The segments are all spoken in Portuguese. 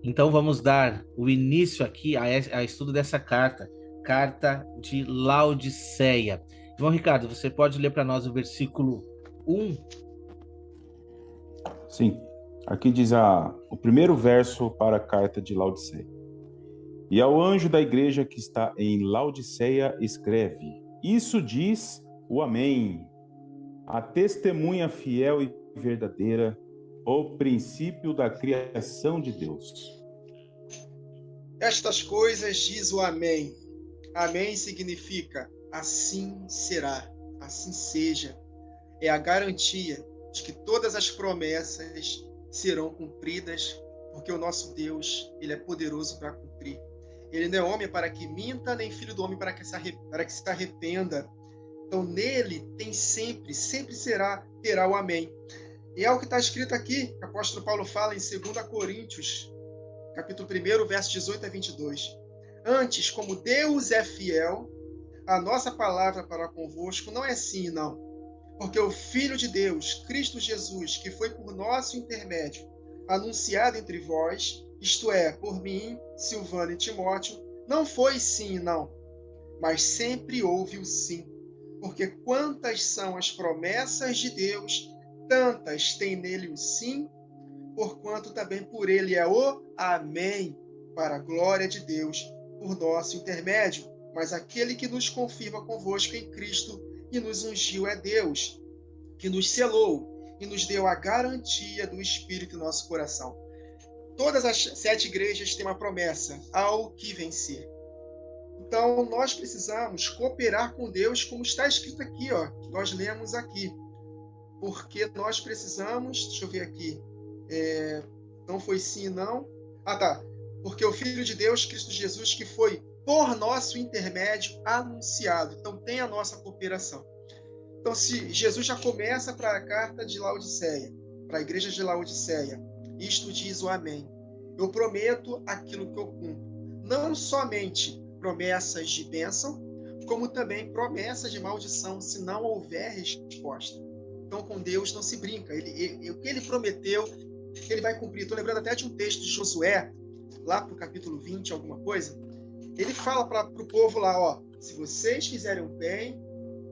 Então vamos dar o início aqui a estudo dessa carta, carta de Laodiceia. Irmão Ricardo, você pode ler para nós o versículo 1? Sim, aqui diz o primeiro verso para a carta de Laodiceia. E ao anjo da igreja que está em Laodiceia escreve: Isso diz o Amém, a testemunha fiel e verdadeira, o princípio da criação de Deus. Estas coisas diz o Amém. Amém significa assim será, assim seja. É a garantia de que todas as promessas serão cumpridas, porque o nosso Deus, ele é poderoso para cumprir. Ele não é homem para que minta, nem filho do homem para que se arrependa. Então, nele tem sempre terá o Amém. E é o que está escrito aqui, que o apóstolo Paulo fala em 2 Coríntios, capítulo 1, versos 18 a 22. Antes, como Deus é fiel, a nossa palavra para convosco não é sim e não. Porque o Filho de Deus, Cristo Jesus, que foi por nosso intermédio anunciado entre vós, isto é, por mim, Silvano e Timóteo, não foi sim e não, mas sempre houve o sim. Porque quantas são as promessas de Deus, tantas tem nele o sim, porquanto também por ele é o Amém, para a glória de Deus, por nosso intermédio. Mas aquele que nos confirma convosco em Cristo e nos ungiu é Deus, que nos selou e nos deu a garantia do Espírito em nosso coração. Todas as 7 igrejas têm uma promessa: ao que vencer. Então, nós precisamos cooperar com Deus, como está escrito aqui, ó, que nós lemos aqui. Porque nós precisamos, deixa eu ver aqui, não foi sim e não. Ah, tá. Porque o Filho de Deus, Cristo Jesus, que foi por nosso intermédio anunciado. Então, tem a nossa cooperação. Então, se Jesus já começa para a carta de Laodiceia, para a igreja de Laodiceia, isto diz o Amém. Eu prometo aquilo que eu cumpro. Não somente promessas de bênção, como também promessas de maldição, se não houver resposta. Então, com Deus não se brinca. O que ele prometeu, ele vai cumprir. Estou lembrando até de um texto de Josué, lá para o capítulo 20, alguma coisa. Ele fala para o povo lá, ó, se vocês fizerem o bem,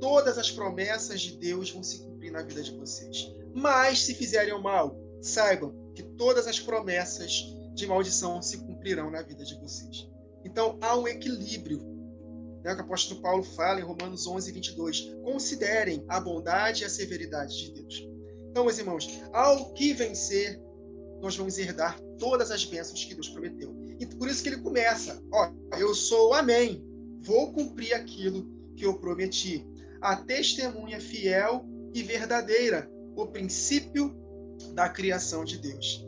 todas as promessas de Deus vão se cumprir na vida de vocês. Mas, se fizerem o mal, saibam que todas as promessas de maldição se cumprirão na vida de vocês. Então, há um equilíbrio, né, que o apóstolo Paulo fala em Romanos 11, 22. Considerem a bondade e a severidade de Deus. Então, meus irmãos, ao que vencer, nós vamos herdar todas as bênçãos que Deus prometeu. E por isso que ele começa, ó, eu sou o Amém, vou cumprir aquilo que eu prometi. A testemunha fiel e verdadeira, o princípio da criação de Deus.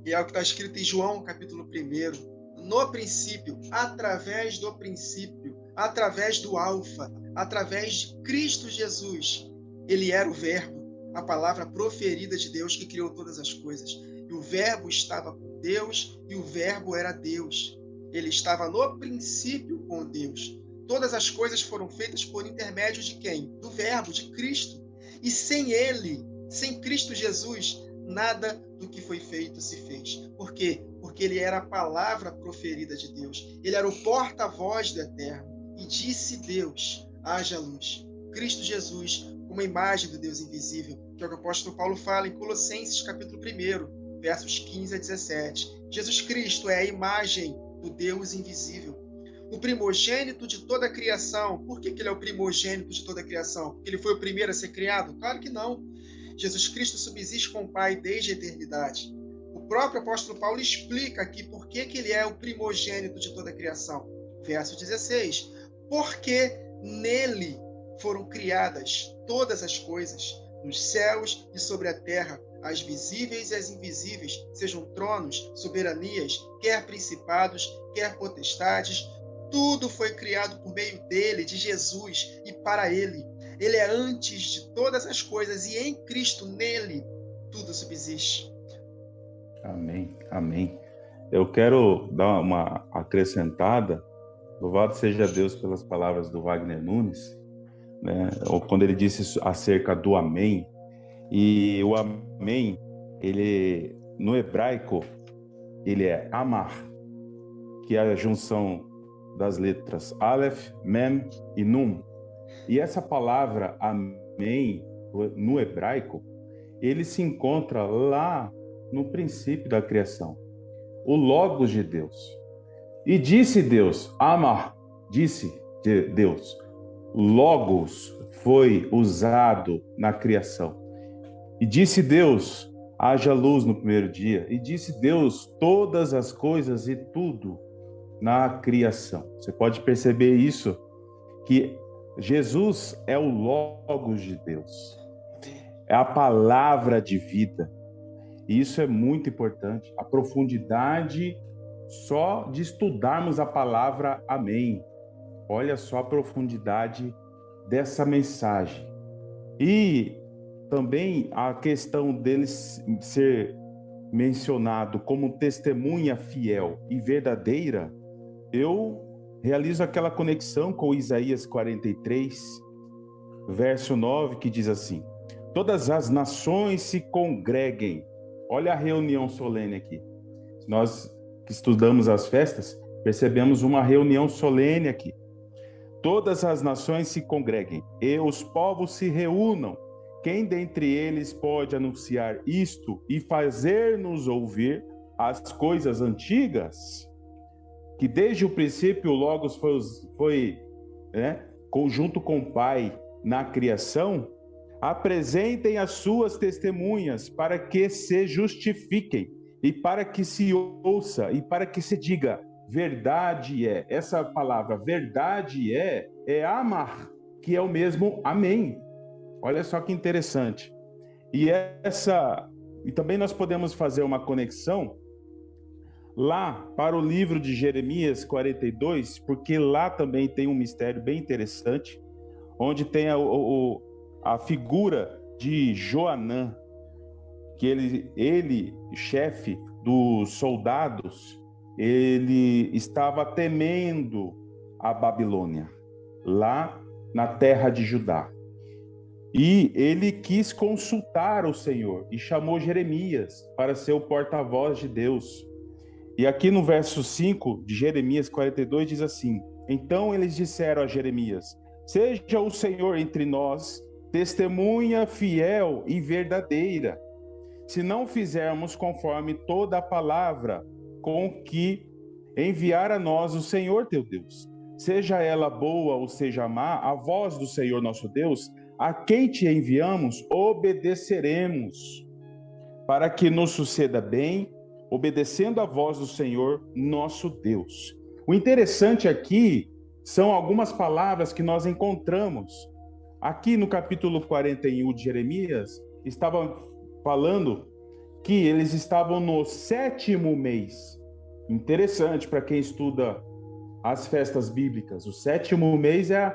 E é o que está escrito em João, capítulo 1. No princípio, através do Alfa, através de Cristo Jesus, ele era o Verbo, a palavra proferida de Deus que criou todas as coisas. E o Verbo estava com Deus e o Verbo era Deus. Ele estava no princípio com Deus. Todas as coisas foram feitas por intermédio de quem? Do Verbo, de Cristo. E sem ele, sem Cristo Jesus, nada do que foi feito se fez. Por quê? Porque ele era a palavra proferida de Deus. Ele era o porta-voz do Eterno. E disse Deus, haja luz. Cristo Jesus, uma imagem do Deus invisível, que é o que o apóstolo Paulo fala em Colossenses, capítulo 1, versos 15 a 17. Jesus Cristo é a imagem do Deus invisível. O primogênito de toda a criação. Por que ele é o primogênito de toda a criação? Porque ele foi o primeiro a ser criado? Claro que não. Jesus Cristo subsiste com o Pai desde a eternidade. O próprio apóstolo Paulo explica aqui por que ele é o primogênito de toda a criação. Verso 16. Porque nele foram criadas todas as coisas, nos céus e sobre a terra, as visíveis e as invisíveis, sejam tronos, soberanias, quer principados, quer potestades. Tudo foi criado por meio dele, de Jesus, e para ele. Ele é antes de todas as coisas, e em Cristo, nele, tudo subsiste. Amém, amém. Eu quero dar uma acrescentada. Louvado seja Deus pelas palavras do Wagner Nunes, né? Quando ele disse acerca do Amém. E o Amém, ele no hebraico, ele é Amar, que é a junção das letras Aleph, Mem e Nun. E essa palavra Amém, no hebraico, ele se encontra lá no princípio da criação, o Logos de Deus. E disse Deus, Amar, disse Deus, Logos foi usado na criação. E disse Deus, haja luz no primeiro dia. E disse Deus, todas as coisas e tudo na criação. Você pode perceber isso, que Jesus é o Logos de Deus. É a palavra de vida. E isso é muito importante. A profundidade só de estudarmos a palavra Amém. Olha só a profundidade dessa mensagem. E também a questão dele ser mencionado como testemunha fiel e verdadeira, eu realizo aquela conexão com Isaías 43, verso 9, que diz assim: todas as nações se congreguem. Olha a reunião solene aqui. Nós que estudamos as festas, percebemos uma reunião solene aqui. Todas as nações se congreguem e os povos se reúnam. Quem dentre eles pode anunciar isto e fazer-nos ouvir as coisas antigas? Que desde o princípio o Logos foi conjunto com o Pai na criação. Apresentem as suas testemunhas para que se justifiquem e para que se ouça e para que se diga, verdade é. Essa palavra verdade é amar, que é o mesmo amém. Olha só que interessante. E também nós podemos fazer uma conexão lá para o livro de Jeremias 42, porque lá também tem um mistério bem interessante, onde tem a figura de Joanã, que ele, chefe dos soldados, ele estava temendo a Babilônia, lá na terra de Judá. E ele quis consultar o Senhor e chamou Jeremias para ser o porta-voz de Deus. E aqui no verso 5 de Jeremias 42 diz assim: então eles disseram a Jeremias, seja o Senhor entre nós testemunha fiel e verdadeira, se não fizermos conforme toda a palavra com que enviar a nós o Senhor teu Deus. Seja ela boa ou seja má, a voz do Senhor nosso Deus, a quem te enviamos, obedeceremos, para que nos suceda bem, obedecendo a voz do Senhor nosso Deus. O interessante aqui são algumas palavras que nós encontramos. Aqui no capítulo 41 de Jeremias, estava falando que eles estavam no 7º mês. Interessante para quem estuda as festas bíblicas. O 7º mês é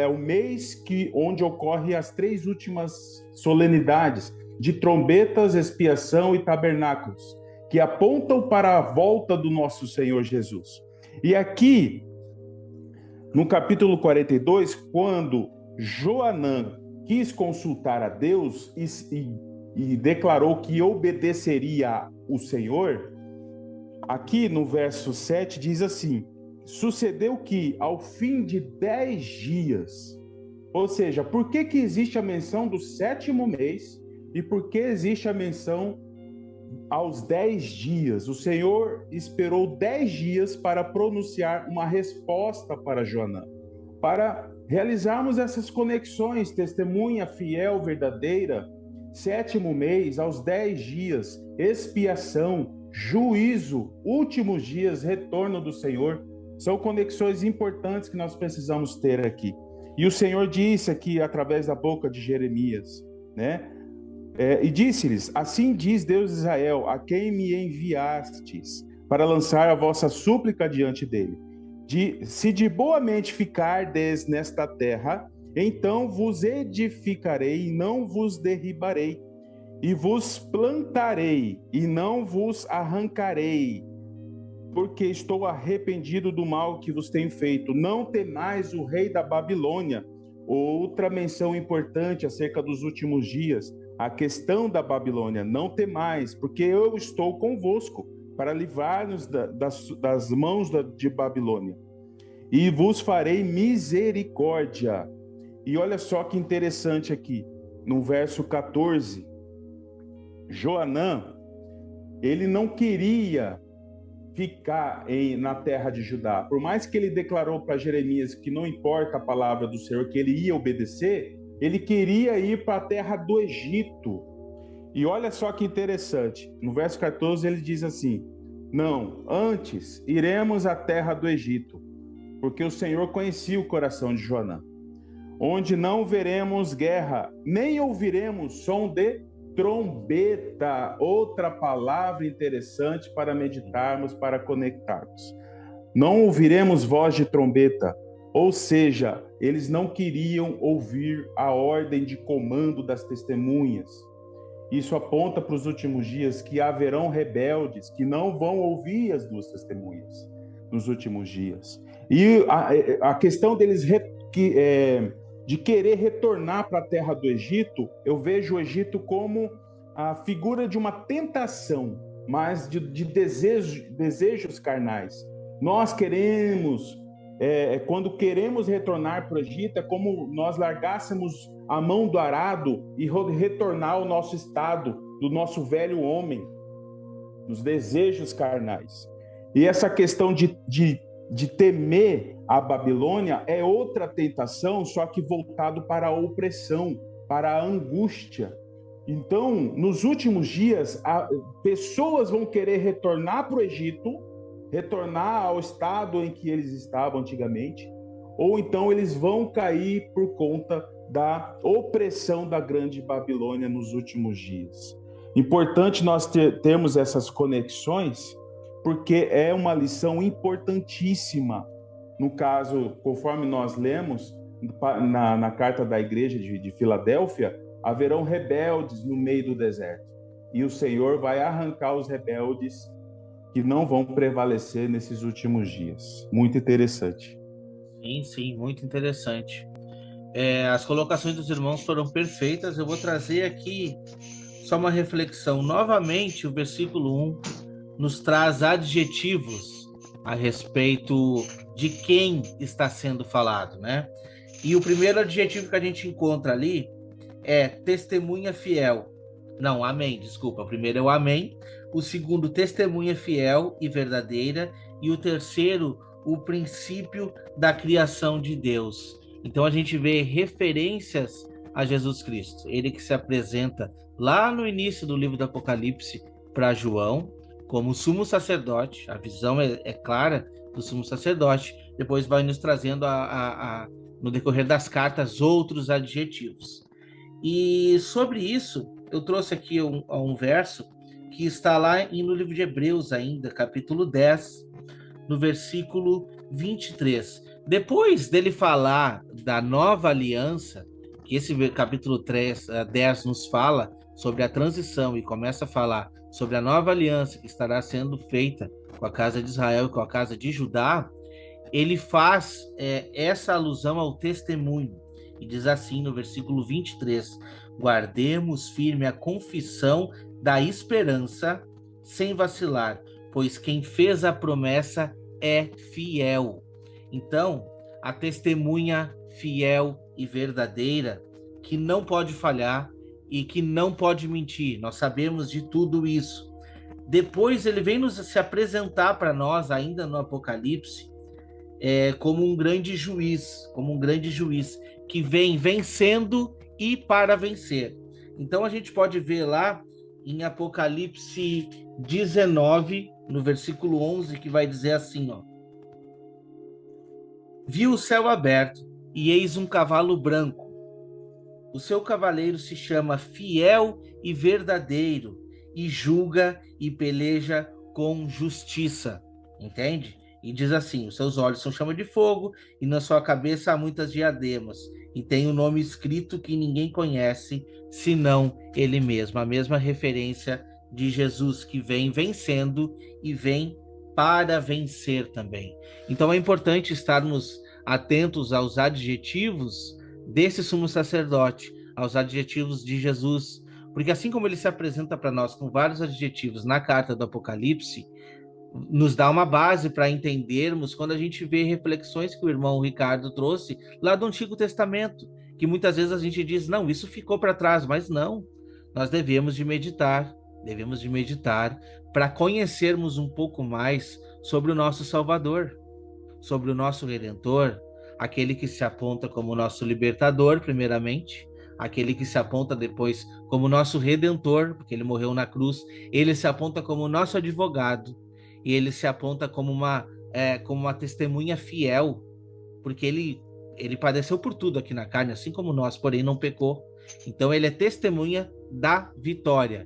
o mês onde ocorre as 3 últimas solenidades de trombetas, expiação e tabernáculos, que apontam para a volta do nosso Senhor Jesus. E aqui, no capítulo 42, quando Joanã quis consultar a Deus e declarou que obedeceria o Senhor, aqui no verso 7 diz assim: sucedeu que ao fim de 10 dias, ou seja, por que existe a menção do 7º mês e por que existe a menção aos 10 dias? O Senhor esperou 10 dias para pronunciar uma resposta para Joanã, para realizarmos essas conexões, testemunha fiel, verdadeira, 7º mês, aos 10 dias, expiação, juízo, últimos dias, retorno do Senhor. São conexões importantes que nós precisamos ter aqui. E o Senhor disse aqui, através da boca de Jeremias, né? E disse-lhes, assim diz Deus de Israel, a quem me enviastes, para lançar a vossa súplica diante dele. Se de boa mente ficardes nesta terra, então vos edificarei e não vos derribarei, e vos plantarei e não vos arrancarei, porque estou arrependido do mal que vos tenho feito. Não temais o rei da Babilônia. Outra menção importante acerca dos últimos dias, a questão da Babilônia. Não temais, porque eu estou convosco, para livrar-nos das mãos de Babilônia. E vos farei misericórdia. E olha só que interessante aqui, no verso 14, Joanã, ele não queria ficar na terra de Judá. Por mais que ele declarou para Jeremias que não importa a palavra do Senhor, que ele ia obedecer, ele queria ir para a terra do Egito. E olha só que interessante, no verso 14 ele diz assim: não, antes iremos à terra do Egito, porque o Senhor conhecia o coração de Joanã, onde não veremos guerra, nem ouviremos som de trombeta. Outra palavra interessante para meditarmos, para conectarmos. Não ouviremos voz de trombeta, ou seja, eles não queriam ouvir a ordem de comando das testemunhas. Isso aponta para os últimos dias, que haverão rebeldes que não vão ouvir as duas testemunhas nos últimos dias. E a questão deles de querer retornar para a terra do Egito, eu vejo o Egito como a figura de uma tentação, mas de desejos carnais. Nós queremos, quando queremos retornar para o Egito, é como nós largássemos a mão do arado e retornar ao nosso estado, do nosso velho homem, dos desejos carnais. E essa questão de temer a Babilônia é outra tentação, só que voltado para a opressão, para a angústia. Então, nos últimos dias, pessoas vão querer retornar para o Egito, retornar ao estado em que eles estavam antigamente, ou então eles vão cair por conta da opressão da grande Babilônia nos últimos dias. Importante nós termos essas conexões, porque é uma lição importantíssima. No caso, conforme nós lemos na carta da igreja de Filadélfia, haverão rebeldes no meio do deserto. E o Senhor vai arrancar os rebeldes que não vão prevalecer nesses últimos dias. Muito interessante. Sim, muito interessante. As colocações dos irmãos foram perfeitas. Eu vou trazer aqui só uma reflexão. Novamente, o versículo 1 nos traz adjetivos a respeito de quem está sendo falado, né? E o primeiro adjetivo que a gente encontra ali é testemunha fiel. Não, amém, desculpa. O primeiro é o amém. O segundo, testemunha fiel e verdadeira. E o terceiro, o princípio da criação de Deus. Então a gente vê referências a Jesus Cristo. Ele que se apresenta lá no início do livro do Apocalipse para João como sumo sacerdote. A visão é clara do sumo sacerdote. Depois vai nos trazendo no decorrer das cartas outros adjetivos. E sobre isso, eu trouxe aqui um verso que está lá no livro de Hebreus ainda, capítulo 10, no versículo 23. Depois dele falar da nova aliança, que esse capítulo 10 nos fala sobre a transição e começa a falar sobre a nova aliança que estará sendo feita com a casa de Israel e com a casa de Judá, ele faz essa alusão ao testemunho. E diz assim no versículo 23, guardemos firme a confissão da esperança sem vacilar, pois quem fez a promessa é fiel. Então, a testemunha fiel e verdadeira, que não pode falhar e que não pode mentir, nós sabemos de tudo isso. Depois ele vem se apresentar para nós, ainda no Apocalipse, como um grande juiz, que vem vencendo e para vencer. Então a gente pode ver lá em Apocalipse 19, no versículo 11, que vai dizer assim, ó: vi o céu aberto e eis um cavalo branco. O seu cavaleiro se chama Fiel e Verdadeiro e julga e peleja com justiça. Entende? E diz assim, os seus olhos são chama de fogo e na sua cabeça há muitas diademas. E tem um nome escrito que ninguém conhece, senão ele mesmo. A mesma referência de Jesus, que vem vencendo e vem para vencer também. Então é importante estarmos atentos aos adjetivos desse sumo sacerdote, aos adjetivos de Jesus, Porque assim como ele se apresenta para nós com vários adjetivos na carta do Apocalipse, nos dá uma base para entendermos quando a gente vê reflexões que o irmão Ricardo trouxe lá do Antigo Testamento, que muitas vezes a gente diz, não, isso ficou para trás, mas não. Nós devemos de meditar para conhecermos um pouco mais sobre o nosso Salvador, sobre o nosso Redentor, aquele que se aponta como nosso libertador, primeiramente, aquele que se aponta depois como nosso Redentor, porque ele morreu na cruz, ele se aponta como nosso advogado, e ele se aponta como uma testemunha fiel, porque ele padeceu por tudo aqui na carne, assim como nós, porém não pecou. Então ele é testemunha da vitória.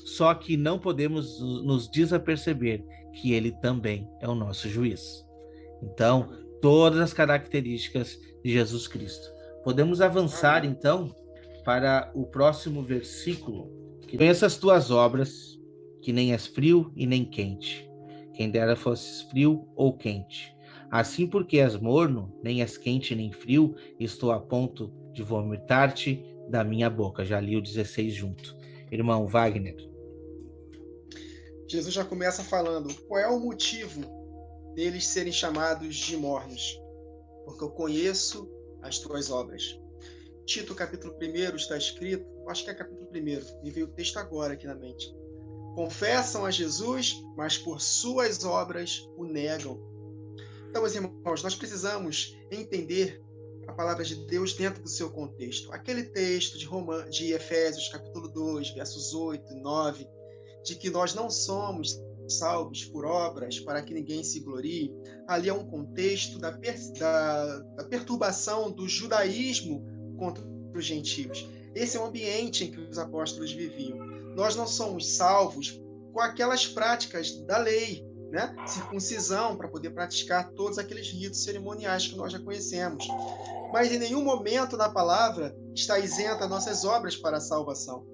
Só que não podemos nos desaperceber que ele também é o nosso juiz. Então, todas as características de Jesus Cristo. Podemos avançar, então, para o próximo versículo. Conheça as tuas obras, que nem és frio e nem quente. Quem dera fosses frio ou quente. Assim, porque és morno, nem és quente nem frio, estou a ponto de vomitar-te da minha boca. Já li o 16 junto. Irmão Wagner. Jesus já começa falando, qual é o motivo deles serem chamados de mornos? Porque eu conheço as tuas obras. Tito, capítulo 1, está escrito, acho que é capítulo 1, me veio o texto agora aqui na mente. Confessam a Jesus, mas por suas obras o negam. Então, meus irmãos, nós precisamos entender a palavra de Deus dentro do seu contexto. Aquele texto de Efésios, capítulo 2, versos 8 e 9, de que nós não somos salvos por obras para que ninguém se glorie, ali é um contexto da perturbação do judaísmo contra os gentios. Esse é o ambiente em que os apóstolos viviam. Nós não somos salvos com aquelas práticas da lei, né? Circuncisão, para poder praticar todos aqueles ritos cerimoniais que nós já conhecemos. Mas em nenhum momento na palavra está isenta nossas obras para a salvação.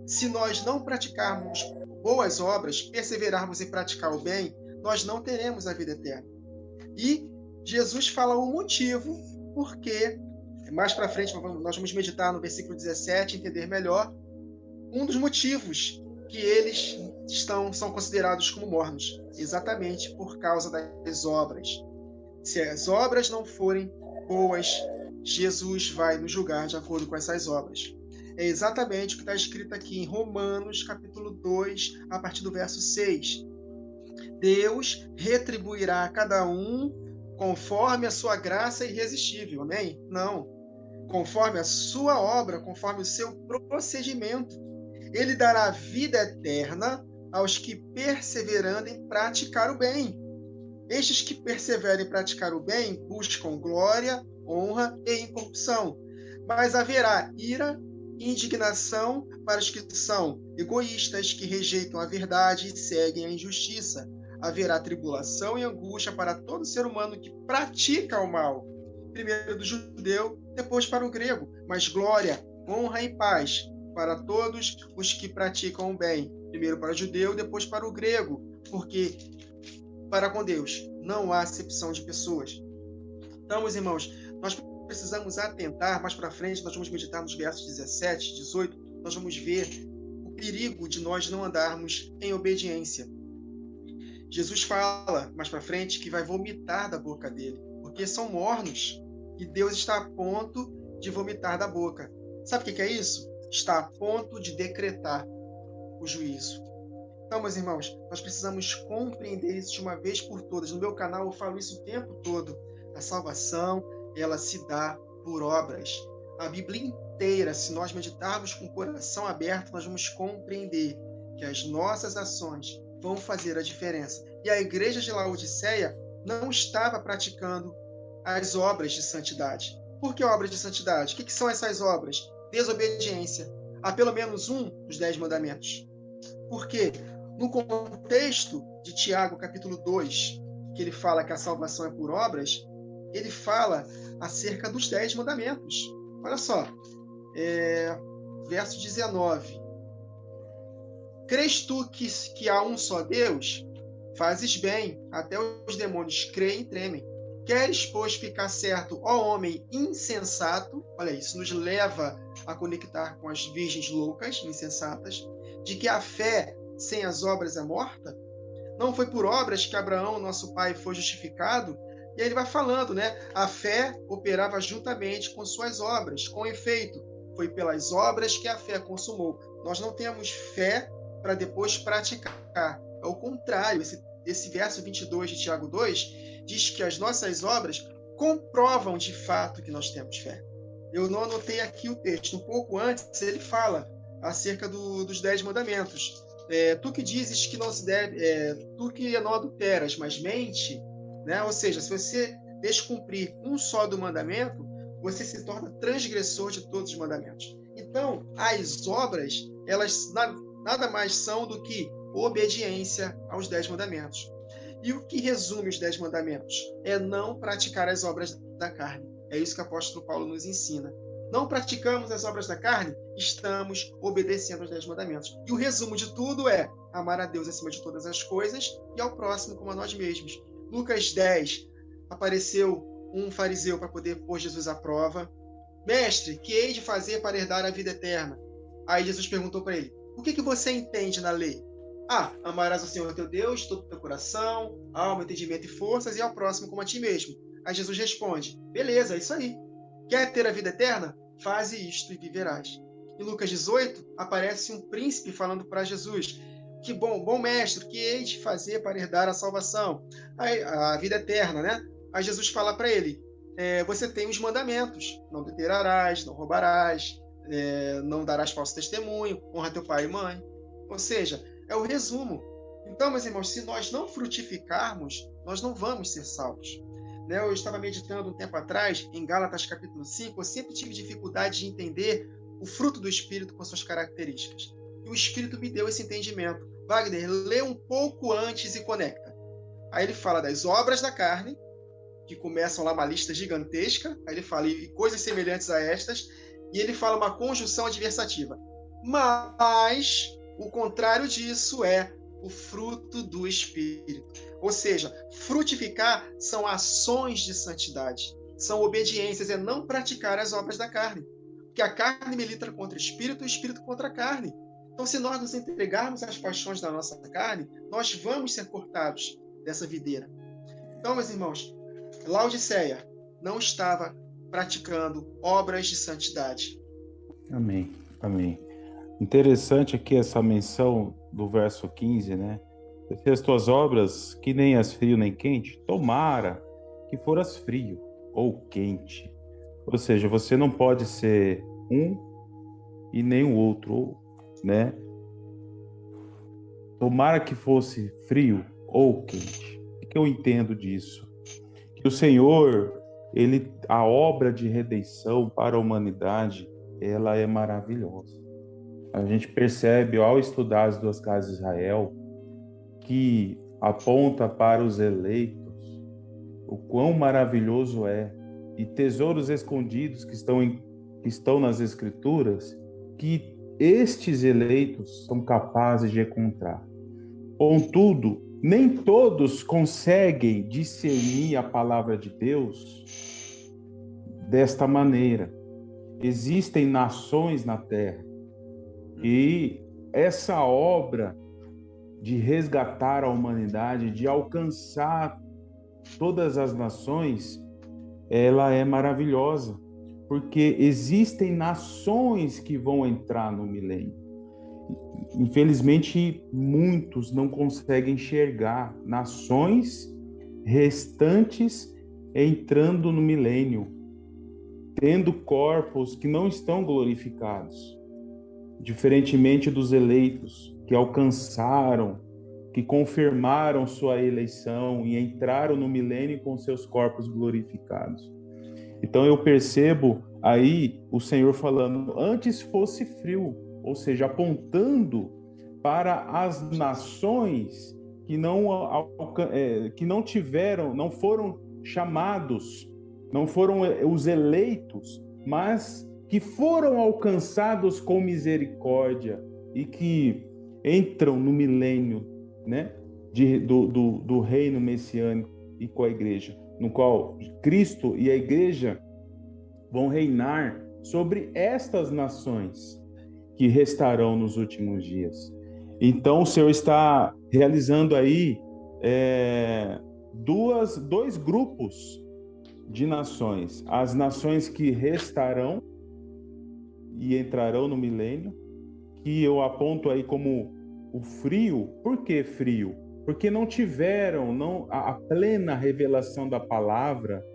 Se nós não praticarmos boas obras, perseverarmos em praticar o bem, nós não teremos a vida eterna. E Jesus fala o motivo porque, mais para frente, nós vamos meditar no versículo 17, entender melhor, um dos motivos que eles são considerados como mornos, exatamente por causa das obras. Se as obras não forem boas, Jesus vai nos julgar de acordo com essas obras. É exatamente o que está escrito aqui em Romanos, capítulo 2, a partir do verso 6. Deus retribuirá a cada um conforme a sua graça irresistível, amém? Não. Conforme a sua obra, conforme o seu procedimento. Ele dará vida eterna aos que perseverando em praticar o bem. Estes que perseveram em praticar o bem buscam glória, honra e incorrupção. Mas haverá ira e indignação para os que são egoístas, que rejeitam a verdade e seguem a injustiça. Haverá tribulação e angústia para todo ser humano que pratica o mal. Primeiro do judeu, depois para o grego. Mas glória, honra e paz para todos os que praticam o bem. Primeiro para o judeu, depois para o grego. Porque para com Deus não há acepção de pessoas. Então, meus irmãos, nós precisamos atentar, mais para frente, nós vamos meditar nos versos 17, 18, nós vamos ver o perigo de nós não andarmos em obediência. Jesus fala, mais para frente, que vai vomitar da boca dele, porque são mornos, e Deus está a ponto de vomitar da boca. Sabe o que é isso? Está a ponto de decretar o juízo. Então, meus irmãos, nós precisamos compreender isso de uma vez por todas. No meu canal eu falo isso o tempo todo. A salvação, ela se dá por obras. A Bíblia inteira, se nós meditarmos com o coração aberto, nós vamos compreender que as nossas ações vão fazer a diferença. E a igreja de Laodiceia não estava praticando as obras de santidade. Por que obras de santidade? O que são essas obras? Desobediência a pelo menos um dos 10 mandamentos. Por quê? No contexto de Tiago, capítulo 2, que ele fala que a salvação é por obras, ele fala acerca dos 10 mandamentos. Olha só, verso 19. Crês tu que há um só Deus? Fazes bem, até os demônios creem e tremem. Queres, pois, ficar certo, ó homem insensato? Olha, isso nos leva a conectar com as virgens loucas, insensatas, de que a fé sem as obras é morta. Não foi por obras que Abraão, nosso pai, foi justificado. E aí ele vai falando, né? A fé operava juntamente com suas obras. Com efeito, foi pelas obras que a fé consumou. Nós não temos fé para depois praticar. Ao contrário, esse verso 22 de Tiago 2 diz que as nossas obras comprovam de fato que nós temos fé. Eu não anotei aqui o texto. Um pouco antes, ele fala acerca dos 10 mandamentos. Tu que dizes que não se deve, tu que não adulteras, mas mente, né? Ou seja, se você descumprir um só do mandamento, você se torna transgressor de todos os mandamentos. Então, as obras, elas nada mais são do que obediência aos 10 mandamentos. E o que resume os 10 mandamentos? É não praticar as obras da carne. É isso que o apóstolo Paulo nos ensina. Não praticamos as obras da carne, estamos obedecendo aos 10 mandamentos. E o resumo de tudo é amar a Deus acima de todas as coisas e ao próximo como a nós mesmos. Lucas 10, apareceu um fariseu para poder pôr Jesus à prova. Mestre, que hei de fazer para herdar a vida eterna? Aí Jesus perguntou para ele, o que você entende na lei? Amarás o Senhor teu Deus, todo o teu coração, alma, entendimento e forças, e ao próximo como a ti mesmo. Aí Jesus responde, beleza, é isso aí. Quer ter a vida eterna? Faze isto e viverás. Em Lucas 18, aparece um príncipe falando para Jesus, que bom mestre, que hei de fazer para herdar a salvação? A vida eterna, né? Aí Jesus fala para ele, você tem os mandamentos, não adulterarás, não roubarás, não darás falso testemunho, honra teu pai e mãe. Ou seja, é o resumo. Então, meus irmãos, se nós não frutificarmos, nós não vamos ser salvos. Eu estava meditando um tempo atrás, em Gálatas capítulo 5, eu sempre tive dificuldade de entender o fruto do Espírito com suas características. E o Espírito me deu esse entendimento. Wagner, lê um pouco antes e conecta. Aí ele fala das obras da carne, que começam lá uma lista gigantesca, aí ele fala e coisas semelhantes a estas, e ele fala uma conjunção adversativa. Mas o contrário disso é o fruto do Espírito. Ou seja, frutificar são ações de santidade, são obediências, é não praticar as obras da carne. Porque a carne milita contra o Espírito e o Espírito contra a carne. Então, se nós nos entregarmos às paixões da nossa carne, nós vamos ser cortados dessa videira. Então, meus irmãos, Laodiceia não estava praticando obras de santidade. Amém, amém. Interessante aqui essa menção do verso 15, né? Se as tuas obras, que nem as frio nem quente, tomara que foras frio ou quente. Ou seja, você não pode ser um e nem o outro, né? Tomara que fosse frio ou quente. O que eu entendo disso? Que o Senhor, a obra de redenção para a humanidade, ela é maravilhosa. A gente percebe ao estudar as 2 casas de Israel que aponta para os eleitos o quão maravilhoso é, e tesouros escondidos que estão nas Escrituras que estes eleitos são capazes de encontrar. Contudo, nem todos conseguem discernir a palavra de Deus desta maneira. Existem nações na terra e essa obra de resgatar a humanidade, de alcançar todas as nações, ela é maravilhosa, porque existem nações que vão entrar no milênio. Infelizmente, muitos não conseguem enxergar nações restantes entrando no milênio, tendo corpos que não estão glorificados, diferentemente dos eleitos que alcançaram, que confirmaram sua eleição e entraram no milênio com seus corpos glorificados. Então eu percebo aí o Senhor falando, antes fosse frio, ou seja, apontando para as nações que não tiveram, não foram chamados, não foram os eleitos, mas que foram alcançados com misericórdia e que entram no milênio, né, do reino messiânico e com a igreja, no qual Cristo e a igreja vão reinar sobre estas nações que restarão nos últimos dias. Então, o Senhor está realizando aí dois grupos de nações. As nações que restarão e entrarão no milênio, que eu aponto aí como o frio. Por que frio? Porque não tiveram a plena revelação da palavra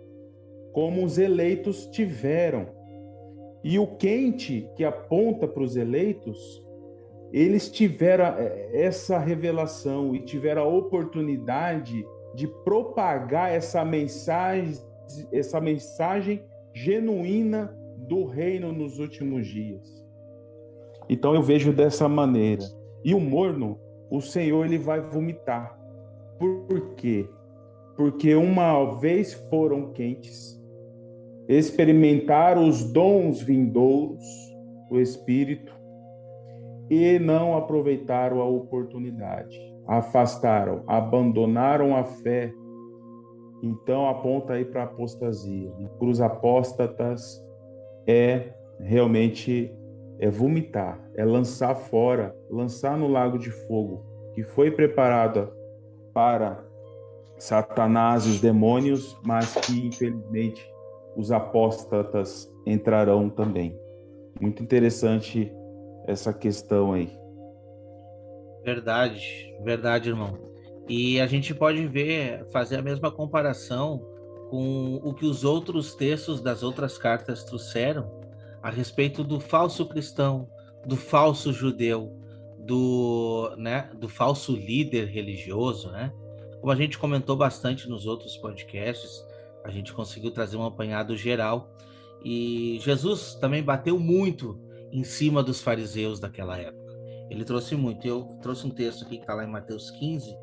como os eleitos tiveram. E o quente, que aponta para os eleitos, eles tiveram essa revelação e tiveram a oportunidade de propagar essa mensagem genuína do reino nos últimos dias. Então eu vejo dessa maneira. E o morno, o Senhor, ele vai vomitar. Por quê? Porque uma vez foram quentes, experimentaram os dons vindouros do Espírito e não aproveitaram a oportunidade, afastaram, abandonaram a fé. Então aponta aí para a apostasia. Para os apóstatas realmente vomitar, lançar fora, lançar no lago de fogo, que foi preparada para Satanás e os demônios, mas que infelizmente os apóstatas entrarão também. Muito interessante essa questão aí. Verdade, irmão. E a gente pode fazer a mesma comparação com o que os outros textos das outras cartas trouxeram a respeito do falso cristão, do falso judeu, do falso líder religioso, né? Como a gente comentou bastante nos outros podcasts, a gente conseguiu trazer um apanhado geral. E Jesus também bateu muito em cima dos fariseus daquela época. Ele trouxe muito. Eu trouxe um texto aqui que está lá em Mateus 15,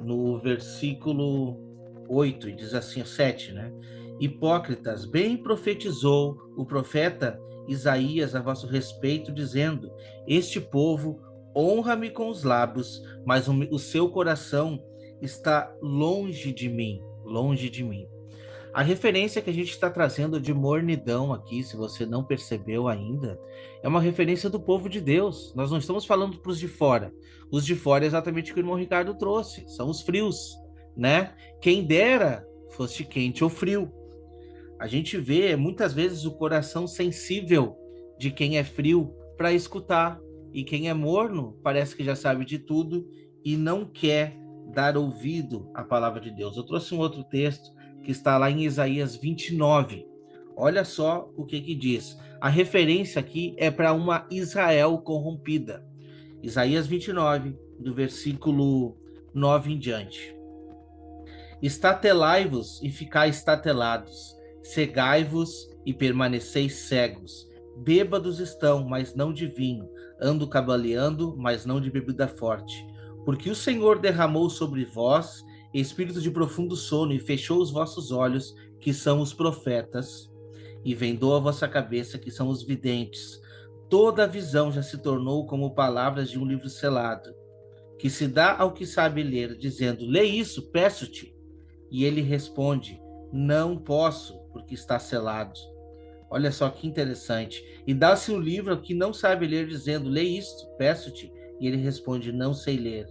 no versículo 8, e diz assim, 7, né? Hipócritas, bem profetizou o profeta Isaías a vosso respeito, dizendo: este povo honra-me com os lábios, mas o seu coração está longe de mim, longe de mim. A referência que a gente está trazendo de mornidão aqui, se você não percebeu ainda, é uma referência do povo de Deus. Nós não estamos falando para os de fora. Os de fora é exatamente o que o irmão Ricardo trouxe, são os frios, né? Quem dera fosse quente ou frio. A gente vê muitas vezes o coração sensível de quem é frio para escutar, e quem é morno parece que já sabe de tudo e não quer dar ouvido à palavra de Deus. Eu trouxe um outro texto que está lá em Isaías 29. Olha só o que diz. A referência aqui é para uma Israel corrompida. Isaías 29, do versículo 9 em diante. Estatelai-vos e ficai estatelados, cegai-vos e permaneceis cegos. Bêbados estão, mas não de vinho, ando cambaleando, mas não de bebida forte. Porque o Senhor derramou sobre vós espírito de profundo sono e fechou os vossos olhos, que são os profetas, e vendou a vossa cabeça, que são os videntes. Toda a visão já se tornou como palavras de um livro selado, que se dá ao que sabe ler, dizendo: lê isso, peço-te. E ele responde: não posso, porque está selado. Olha só que interessante. E dá-se um livro ao que não sabe ler, dizendo: lê isto, peço-te. E ele responde: não sei ler.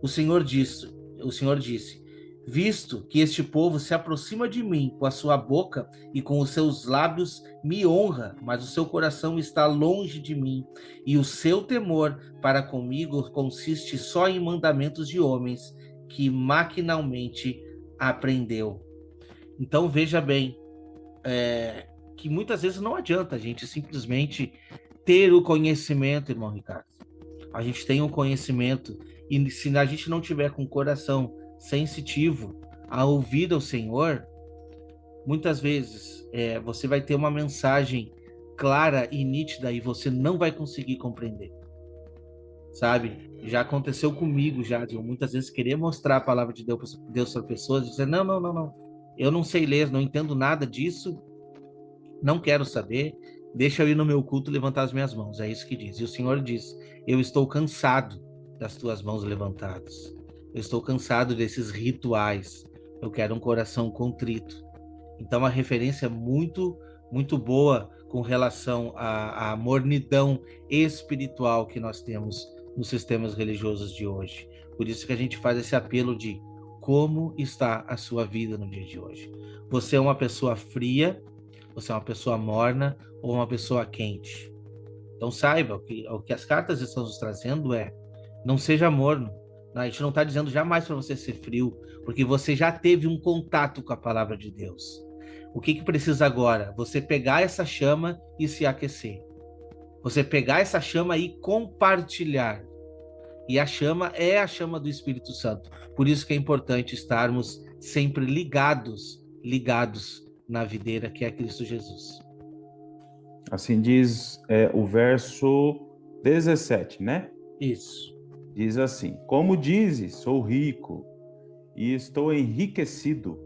O Senhor disse: visto que este povo se aproxima de mim com a sua boca e com os seus lábios me honra, mas o seu coração está longe de mim, e o seu temor para comigo consiste só em mandamentos de homens que maquinalmente aprendeu. Então veja bem, que muitas vezes não adianta a gente simplesmente ter o conhecimento, irmão Ricardo. A gente tem o conhecimento, e se a gente não tiver com o coração sensitivo a ouvir ao Senhor, muitas vezes você vai ter uma mensagem clara e nítida e você não vai conseguir compreender, sabe? Já aconteceu comigo já, de eu muitas vezes querer mostrar a palavra de Deus para pessoas, dizer: não, eu não sei ler, não entendo nada disso, não quero saber, deixa eu ir no meu culto levantar as minhas mãos. É isso que diz. E o Senhor diz: eu estou cansado das tuas mãos levantadas. Eu estou cansado desses rituais. Eu quero um coração contrito. Então, a referência é muito, muito boa com relação à mornidão espiritual que nós temos nos sistemas religiosos de hoje. Por isso que a gente faz esse apelo de como está a sua vida no dia de hoje. Você é uma pessoa fria, você é uma pessoa morna ou uma pessoa quente? Então saiba, o que as cartas estão nos trazendo é, não seja morno. A gente não está dizendo jamais para você ser frio, porque você já teve um contato com a palavra de Deus. O que precisa agora? Você pegar essa chama e se aquecer. Você pegar essa chama e compartilhar. E a chama é a chama do Espírito Santo. Por isso que é importante estarmos sempre ligados na videira que é Cristo Jesus. Assim diz o verso 17, né? Isso. Diz assim: como dizes, sou rico e estou enriquecido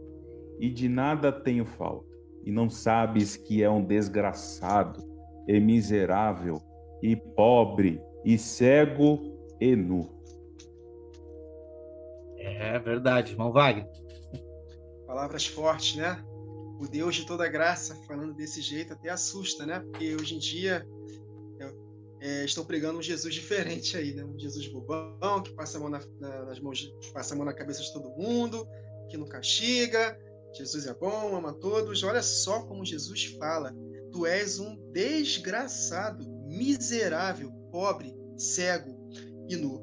e de nada tenho falta. E não sabes que é um desgraçado e miserável e pobre e cego e nu. É verdade, irmão Wagner. Palavras fortes, né? O Deus de toda graça, falando desse jeito, até assusta, né? Porque hoje em dia estão pregando um Jesus diferente aí, né? Um Jesus bobão, que passa a mão nas mãos, passa a mão na cabeça de todo mundo, que não castiga. Jesus é bom, ama todos. Olha só como Jesus fala. Tu és um desgraçado, miserável, pobre, cego e nu.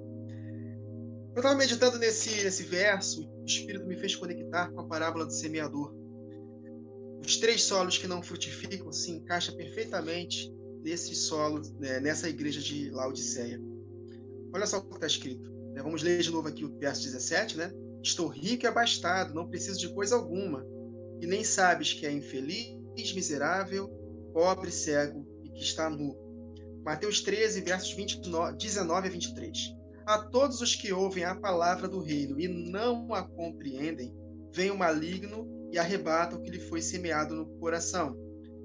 Eu estava meditando nesse verso, o Espírito me fez conectar com a parábola do semeador. Os 3 solos que não frutificam se encaixam perfeitamente nesses solos, nessa igreja de Laodiceia. Olha só o que está escrito. Vamos ler de novo aqui o verso 17, né? Estou rico e abastado, não preciso de coisa alguma. E nem sabes que é infeliz, miserável, pobre, cego e que está nu. Mateus 13, versos 19 a 23. A todos os que ouvem a palavra do reino e não a compreendem, vem o maligno e arrebata o que lhe foi semeado no coração.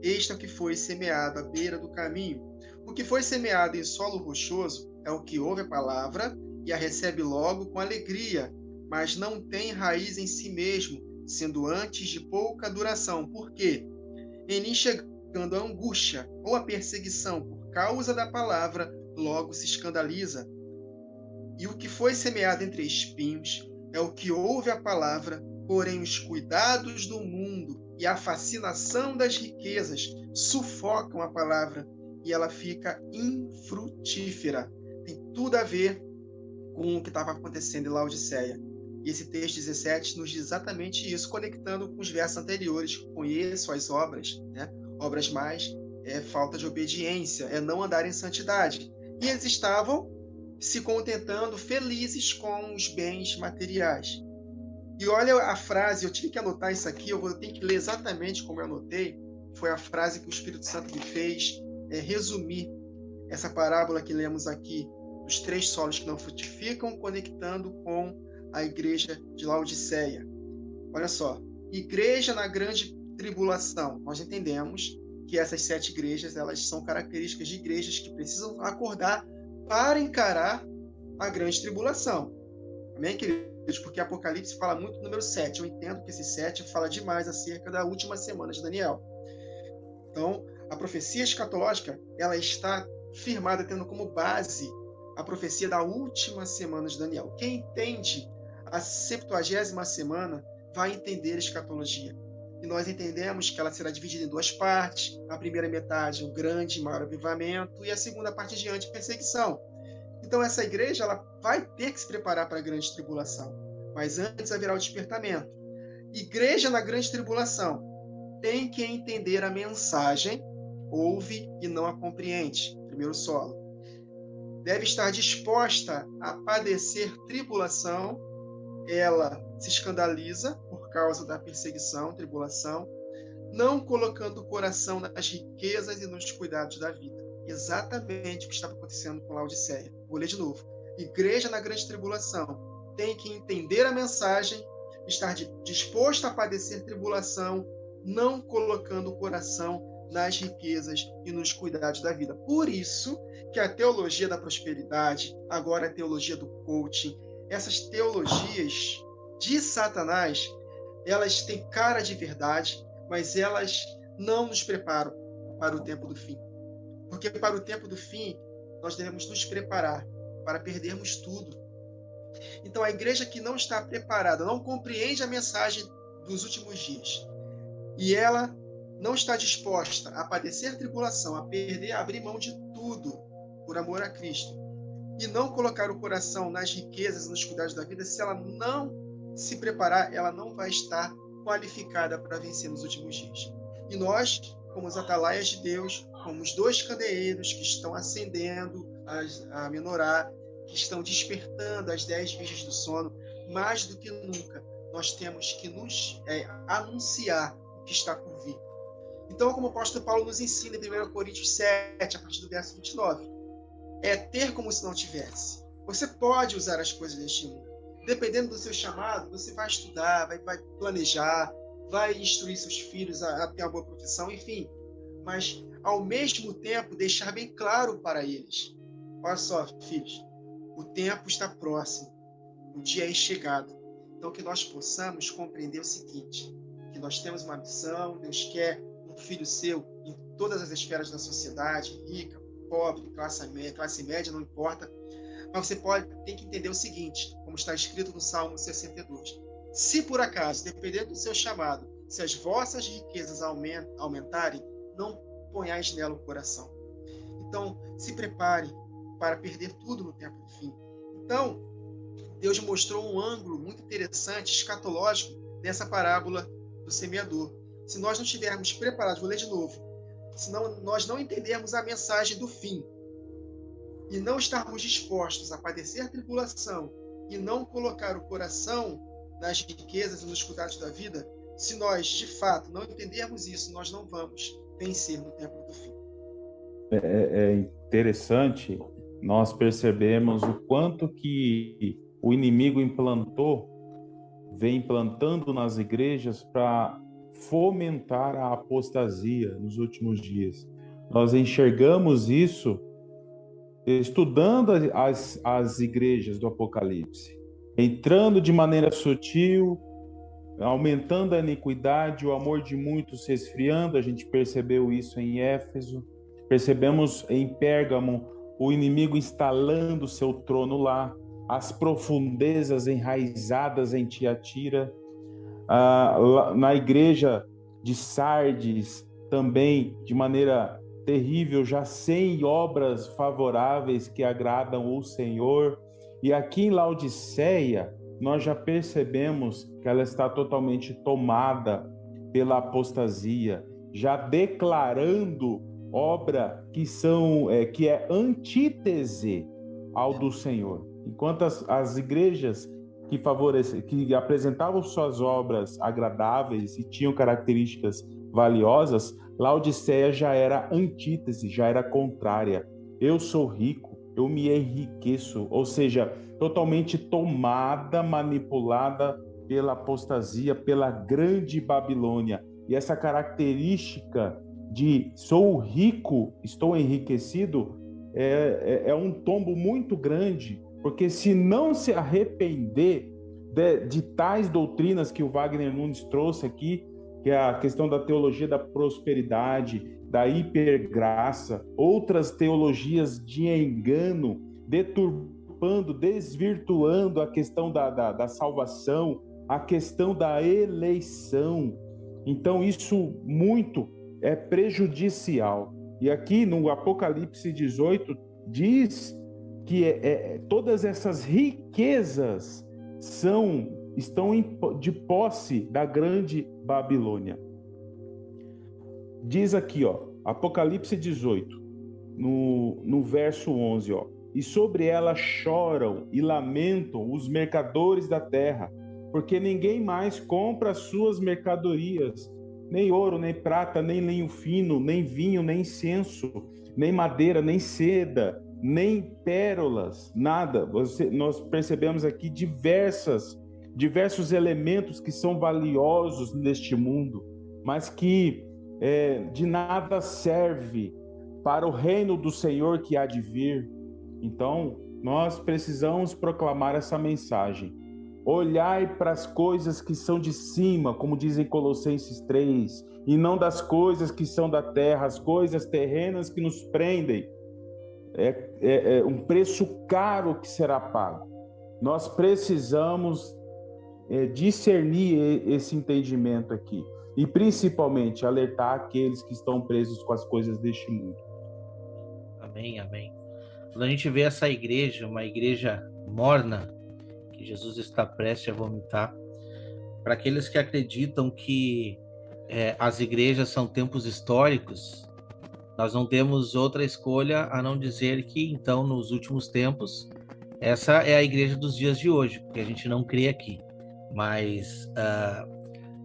Este é o que foi semeado à beira do caminho. O que foi semeado em solo rochoso é o que ouve a palavra e a recebe logo com alegria, mas não tem raiz em si mesmo, sendo antes de pouca duração. Por quê? Em lhe chegando a angústia ou a perseguição por causa da palavra, logo se escandaliza. E o que foi semeado entre espinhos é o que ouve a palavra, porém os cuidados do mundo e a fascinação das riquezas sufocam a palavra e ela fica infrutífera. Tem tudo a ver com o que estava acontecendo em Laodiceia. E esse texto 17 nos diz exatamente isso, conectando com os versos anteriores. Conheço as obras, né? Obras mais falta de obediência, é não andar em santidade. E eles estavam se contentando, felizes com os bens materiais. E olha a frase, eu tive que anotar isso aqui, eu tenho que ler exatamente como eu anotei, foi a frase que o Espírito Santo me fez resumir essa parábola que lemos aqui, dos 3 solos que não frutificam, conectando com a igreja de Laodiceia. Olha só, igreja na grande tribulação. Nós entendemos que essas 7 igrejas, elas são características de igrejas que precisam acordar para encarar a grande tribulação. Amém, queridos? Porque Apocalipse fala muito do número 7. Eu entendo que esse 7 fala demais acerca da última semana de Daniel. Então, a profecia escatológica, ela está firmada, tendo como base a profecia da última semana de Daniel. Quem entende a 70ª semana vai entender a escatologia. E nós entendemos que ela será dividida em 2 partes. A primeira metade, o grande e maior avivamento, e a segunda parte diante, perseguição. Então, essa igreja ela vai ter que se preparar para a grande tribulação. Mas antes haverá o despertamento. Igreja na grande tribulação tem que entender a mensagem, ouve e não a compreende. Primeiro solo. Deve estar disposta a padecer tribulação. Ela se escandaliza por causa da perseguição, tribulação, não colocando o coração nas riquezas e nos cuidados da vida. Exatamente o que estava acontecendo com Laodiceia. Vou ler de novo. Igreja na grande tribulação tem que entender a mensagem, estar disposto a padecer tribulação, não colocando o coração nas riquezas e nos cuidados da vida. Por isso que a teologia da prosperidade, agora a teologia do coaching, essas teologias de Satanás, elas têm cara de verdade, mas elas não nos preparam para o tempo do fim. Porque para o tempo do fim, nós devemos nos preparar para perdermos tudo. Então, a igreja que não está preparada, não compreende a mensagem dos últimos dias, e ela não está disposta a padecer tribulação, a perder, a abrir mão de tudo por amor a Cristo, e não colocar o coração nas riquezas, nos cuidados da vida, se ela não se preparar, ela não vai estar qualificada para vencer nos últimos dias. E nós, como os atalaias de Deus, como os 2 candeeiros que estão acendendo a menorá, que estão despertando as 10 virgens do sono, mais do que nunca, nós temos que nos anunciar o que está por vir. Então, como o apóstolo Paulo nos ensina em 1 Coríntios 7, a partir do verso 29, é ter como se não tivesse. Você pode usar as coisas deste mundo. Dependendo do seu chamado, você vai estudar, vai planejar, vai instruir seus filhos a ter uma boa profissão, enfim. Mas, ao mesmo tempo, deixar bem claro para eles. Olha só, filhos, o tempo está próximo, o dia é chegado. Então, que nós possamos compreender o seguinte, que nós temos uma missão, Deus quer um filho seu em todas as esferas da sociedade, rica, pobre, classe média, não importa. Mas você tem que entender o seguinte, como está escrito no Salmo 62. Se por acaso, dependendo do seu chamado, se as vossas riquezas aumentarem, não ponhais nela o coração. Então, se prepare para perder tudo no tempo do fim. Então, Deus mostrou um ângulo muito interessante, escatológico, nessa parábola do semeador. Se nós não estivermos preparados, vou ler de novo, se nós não entendermos a mensagem do fim, e não estarmos dispostos a padecer tribulação, e não colocar o coração nas riquezas e nos cuidados da vida, se nós, de fato, não entendermos isso, nós não vamos vencer no tempo do fim. É interessante, nós percebemos o quanto que o inimigo vem implantando nas igrejas para fomentar a apostasia nos últimos dias. Nós enxergamos isso estudando as igrejas do Apocalipse, entrando de maneira sutil, aumentando a iniquidade, o amor de muitos se esfriando. A gente percebeu isso em Éfeso, percebemos em Pérgamo o inimigo instalando seu trono lá, as profundezas enraizadas em Tiatira, na igreja de Sardes também, de maneira terrível, já sem obras favoráveis que agradam o Senhor. E aqui em Laodiceia, nós já percebemos que ela está totalmente tomada pela apostasia, já declarando obra que é antítese ao do Senhor. Enquanto as igrejas que apresentavam suas obras agradáveis e tinham características valiosas, Laodiceia já era antítese, já era contrária. Eu sou rico, eu me enriqueço, ou seja, totalmente tomada, manipulada pela apostasia, pela grande Babilônia. E essa característica de sou rico, estou enriquecido, é um tombo muito grande, porque se não se arrepender de tais doutrinas que o Wagner Nunes trouxe aqui, que é a questão da teologia da prosperidade, da hipergraça, outras teologias de engano, deturpando, desvirtuando a questão da salvação, a questão da eleição. Então isso muito é prejudicial. E aqui no Apocalipse 18 diz que todas essas riquezas estão de posse da grande Babilônia. Diz aqui, Apocalipse 18, no verso 11, e sobre ela choram e lamentam os mercadores da terra, porque ninguém mais compra as suas mercadorias, nem ouro, nem prata, nem linho fino, nem vinho, nem incenso, nem madeira, nem seda, nem pérolas, nada. Nós percebemos aqui diversos elementos que são valiosos neste mundo, mas que de nada serve para o reino do Senhor que há de vir. Então, nós precisamos proclamar essa mensagem. Olhai para as coisas que são de cima, como dizem Colossenses 3, e não das coisas que são da terra, as coisas terrenas que nos prendem. É um preço caro que será pago. Nós precisamos discernir esse entendimento aqui. E principalmente alertar aqueles que estão presos com as coisas deste mundo. Amém, amém. Quando a gente vê essa igreja, uma igreja morna, que Jesus está prestes a vomitar, para aqueles que acreditam que as igrejas são tempos históricos, nós não temos outra escolha a não dizer que, então, nos últimos tempos, essa é a igreja dos dias de hoje, porque a gente não crê aqui. Mas,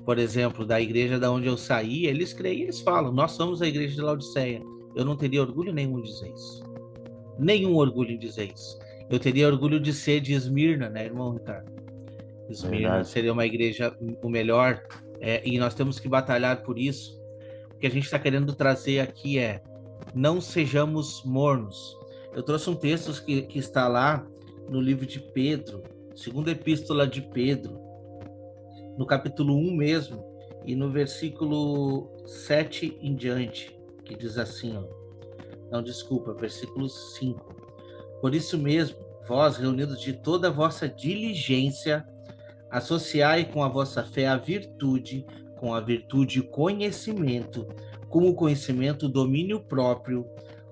por exemplo, da igreja da onde eu saí, eles creem, eles falam, nós somos a igreja de Laodiceia. Eu não teria orgulho nenhum em dizer isso. Nenhum orgulho em dizer isso. Eu teria orgulho de ser de Esmirna, né, irmão Ricardo? Esmirna seria uma igreja o melhor, e nós temos que batalhar por isso. O que a gente está querendo trazer aqui não sejamos mornos. Eu trouxe um texto que está lá no livro de Pedro, segunda epístola de Pedro, no capítulo 1 mesmo, e no versículo 7 em diante, que diz assim, versículo 5. Por isso mesmo, vós, reunidos de toda a vossa diligência, associai com a vossa fé a virtude, com a virtude o conhecimento, com o conhecimento o domínio próprio,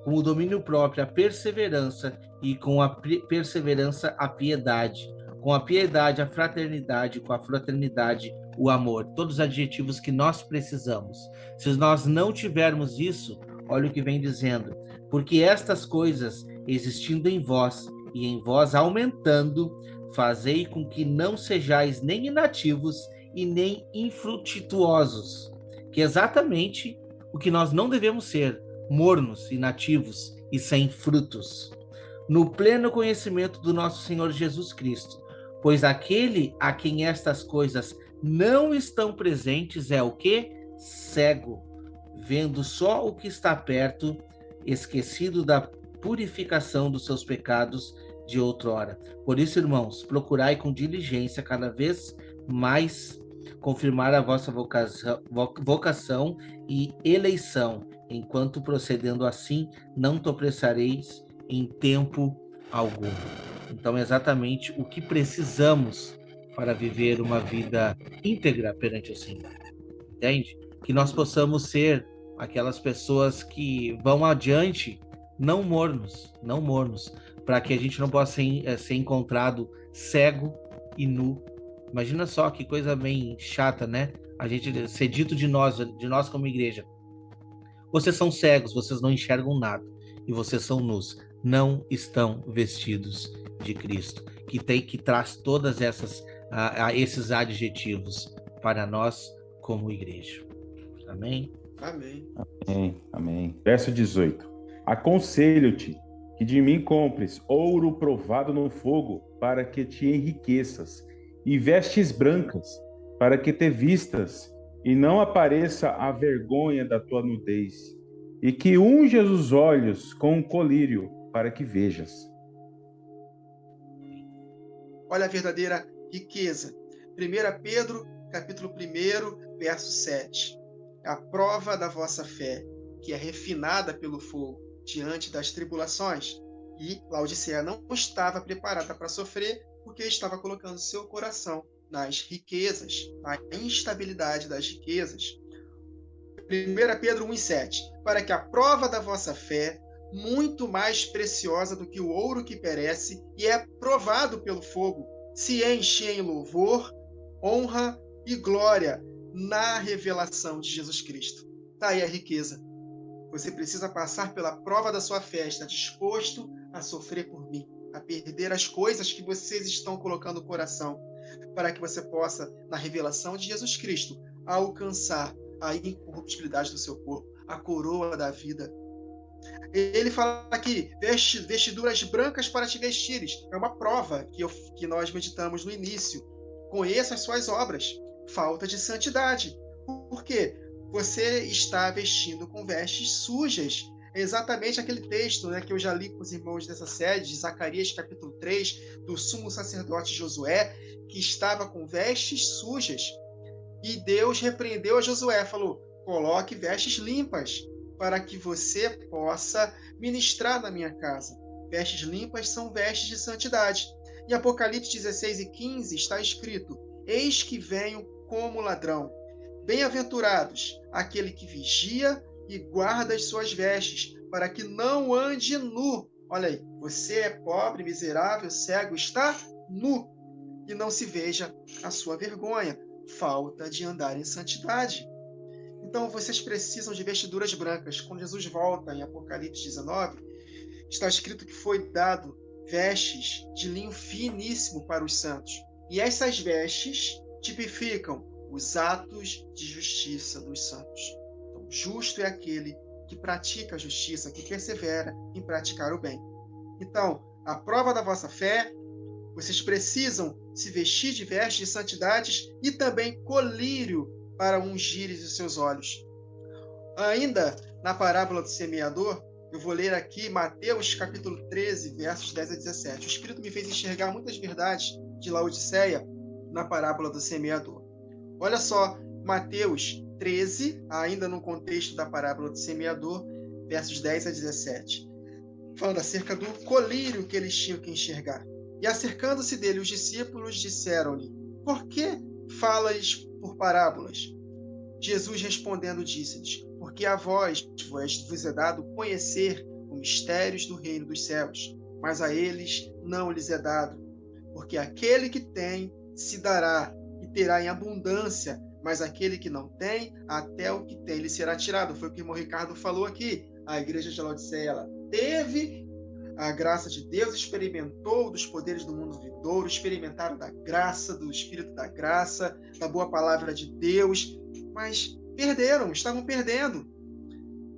com o domínio próprio a perseverança, e com a perseverança a piedade, com a piedade a fraternidade, com a fraternidade o amor. Todos os adjetivos que nós precisamos. Se nós não tivermos isso, olha o que vem dizendo, porque estas coisas existindo em vós e em vós aumentando, fazei com que não sejais nem inativos e nem infrutuosos, que é exatamente o que nós não devemos ser, mornos, inativos e sem frutos, no pleno conhecimento do nosso Senhor Jesus Cristo, pois aquele a quem estas coisas não estão presentes é o quê? Cego, vendo só o que está perto, esquecido da purificação dos seus pecados de outrora. Por isso, irmãos, procurai com diligência cada vez mais confirmar a vossa vocação e eleição, enquanto procedendo assim não tropeçareis em tempo algum. Então, é exatamente o que precisamos para viver uma vida íntegra perante o Senhor. Entende? Que nós possamos ser aquelas pessoas que vão adiante, não mornos, para que a gente não possa ser encontrado cego e nu. Imagina só que coisa bem chata, né? A gente ser dito de nós como igreja. Vocês são cegos, vocês não enxergam nada. E vocês são nus. Não estão vestidos de Cristo. Que traz todas esses adjetivos para nós como igreja. Amém? Amém. Amém, amém. Verso 18. Aconselho-te que de mim compres ouro provado no fogo, para que te enriqueças, e vestes brancas, para que te vistas, e não apareça a vergonha da tua nudez, e que unjas os olhos com um colírio, para que vejas. Olha a verdadeira riqueza. 1 Pedro, capítulo 1, verso 7. A prova da vossa fé, que é refinada pelo fogo diante das tribulações. E Laodiceia não estava preparada para sofrer, porque estava colocando seu coração nas riquezas, na instabilidade das riquezas. 1 Pedro 1,7. Para que a prova da vossa fé, muito mais preciosa do que o ouro que perece e é provado pelo fogo, se enche em louvor, honra e glória na revelação de Jesus Cristo. Está aí a riqueza. Você precisa passar pela prova da sua fé, está disposto a sofrer por mim, a perder as coisas que vocês estão colocando no coração, para que você possa, na revelação de Jesus Cristo, alcançar a incorruptibilidade do seu corpo, a coroa da vida. Ele fala aqui, vestiduras brancas para te vestires. É uma prova que nós meditamos no início. Conheça as suas obras. Falta de santidade. Por quê? Você está vestindo com vestes sujas. é exatamente aquele texto, né, que eu já li com os irmãos dessa série, de Zacarias capítulo 3, do sumo sacerdote Josué, que estava com vestes sujas. E Deus repreendeu a Josué, falou: coloque vestes limpas, para que você possa ministrar na minha casa. Vestes limpas são vestes de santidade. Em Apocalipse 16 e 15 está escrito: eis que venho como ladrão. Bem-aventurados aquele que vigia e guarda as suas vestes, para que não ande nu. Olha aí, você é pobre, miserável, cego, está nu, e não se veja a sua vergonha, falta de andar em santidade. Então vocês precisam de vestiduras brancas. Quando Jesus volta em Apocalipse 19, está escrito que foi dado vestes de linho finíssimo para os santos. E essas vestes tipificam os atos de justiça dos santos. Então, justo é aquele que pratica a justiça, que persevera em praticar o bem. Então, a prova da vossa fé, vocês precisam se vestir de vestes de santidades e também colírio para ungires os seus olhos. Ainda na parábola do semeador, eu vou ler aqui Mateus capítulo 13, versos 10 a 17. O Espírito me fez enxergar muitas verdades de Laodiceia na parábola do semeador. Olha só, Mateus 13, ainda no contexto da parábola do semeador, versos 10 a 17. Falando acerca do colírio que eles tinham que enxergar. E acercando-se dele, os discípulos disseram-lhe: por que falas por parábolas? Jesus respondendo disse-lhes: porque a vós vos é dado conhecer os mistérios do reino dos céus, mas a eles não lhes é dado. Porque aquele que tem se dará e terá em abundância, mas aquele que não tem, até o que tem lhe será tirado. Foi o que o irmão Ricardo falou aqui. A igreja de Laodiceia, ela teve a graça de Deus, experimentou dos poderes do mundo vindouro, experimentaram da graça, do Espírito da graça, da boa palavra de Deus, mas perderam, estavam perdendo.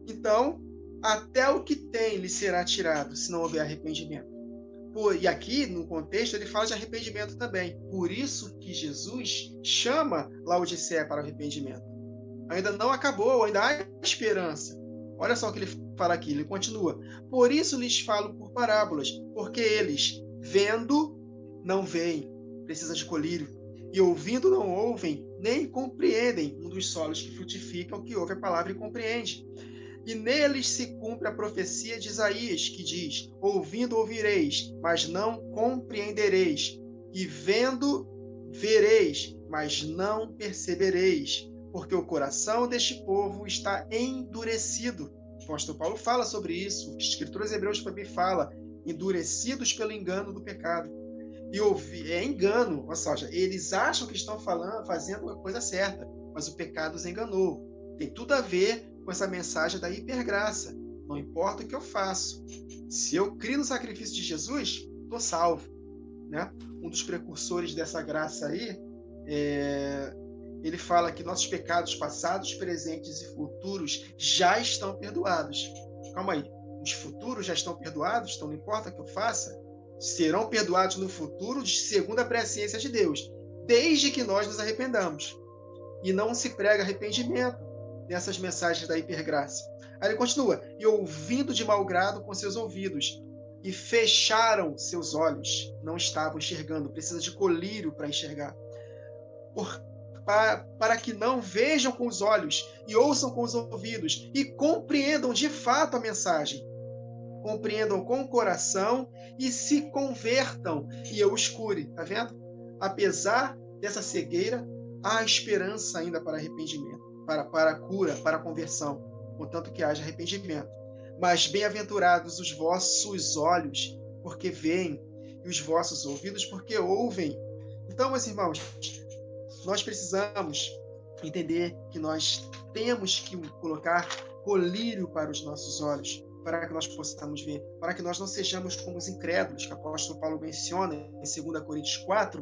Então, até o que tem lhe será tirado, se não houver arrependimento. E aqui, no contexto, ele fala de arrependimento também. Por isso que Jesus chama Laodiceia para o arrependimento. Ainda não acabou, ainda há esperança. Olha só o que ele fala aqui, ele continua. Por isso lhes falo por parábolas, porque eles, vendo, não veem, precisa de colírio, e ouvindo, não ouvem, nem compreendem, um dos solos que frutificam, que ouve a palavra e compreende. E neles se cumpre a profecia de Isaías, que diz: ouvindo ouvireis, mas não compreendereis, e vendo vereis, mas não percebereis, porque o coração deste povo está endurecido. O apóstolo Paulo fala sobre isso, as Escrituras Hebreus também fala, endurecidos pelo engano do pecado. E é engano, ou seja, eles acham que estão fazendo a coisa certa, mas o pecado os enganou. Tem tudo a ver com essa mensagem da hipergraça. Não importa o que eu faço. Se eu crio no sacrifício de Jesus, estou salvo. Né? Um dos precursores dessa graça aí, ele fala que nossos pecados passados, presentes e futuros já estão perdoados. Calma aí. Os futuros já estão perdoados? Então não importa o que eu faça. Serão perdoados no futuro segundo a presciência de Deus, desde que nós nos arrependamos. E não se prega arrependimento nessas mensagens da hipergraça. Aí ele continua: e ouvindo de mau grado com seus ouvidos, e fecharam seus olhos, não estavam enxergando, precisa de colírio para enxergar, para que não vejam com os olhos, e ouçam com os ouvidos, e compreendam de fato a mensagem, compreendam com o coração, e se convertam, e eu os cure. Tá vendo? Apesar dessa cegueira, há esperança ainda para arrependimento, para a cura, para a conversão, contanto que haja arrependimento. Mas bem-aventurados os vossos olhos, porque veem, e os vossos ouvidos, porque ouvem. Então, meus irmãos, nós precisamos entender que nós temos que colocar colírio para os nossos olhos, para que nós possamos ver, para que nós não sejamos como os incrédulos, que o apóstolo Paulo menciona em 2 Coríntios 4,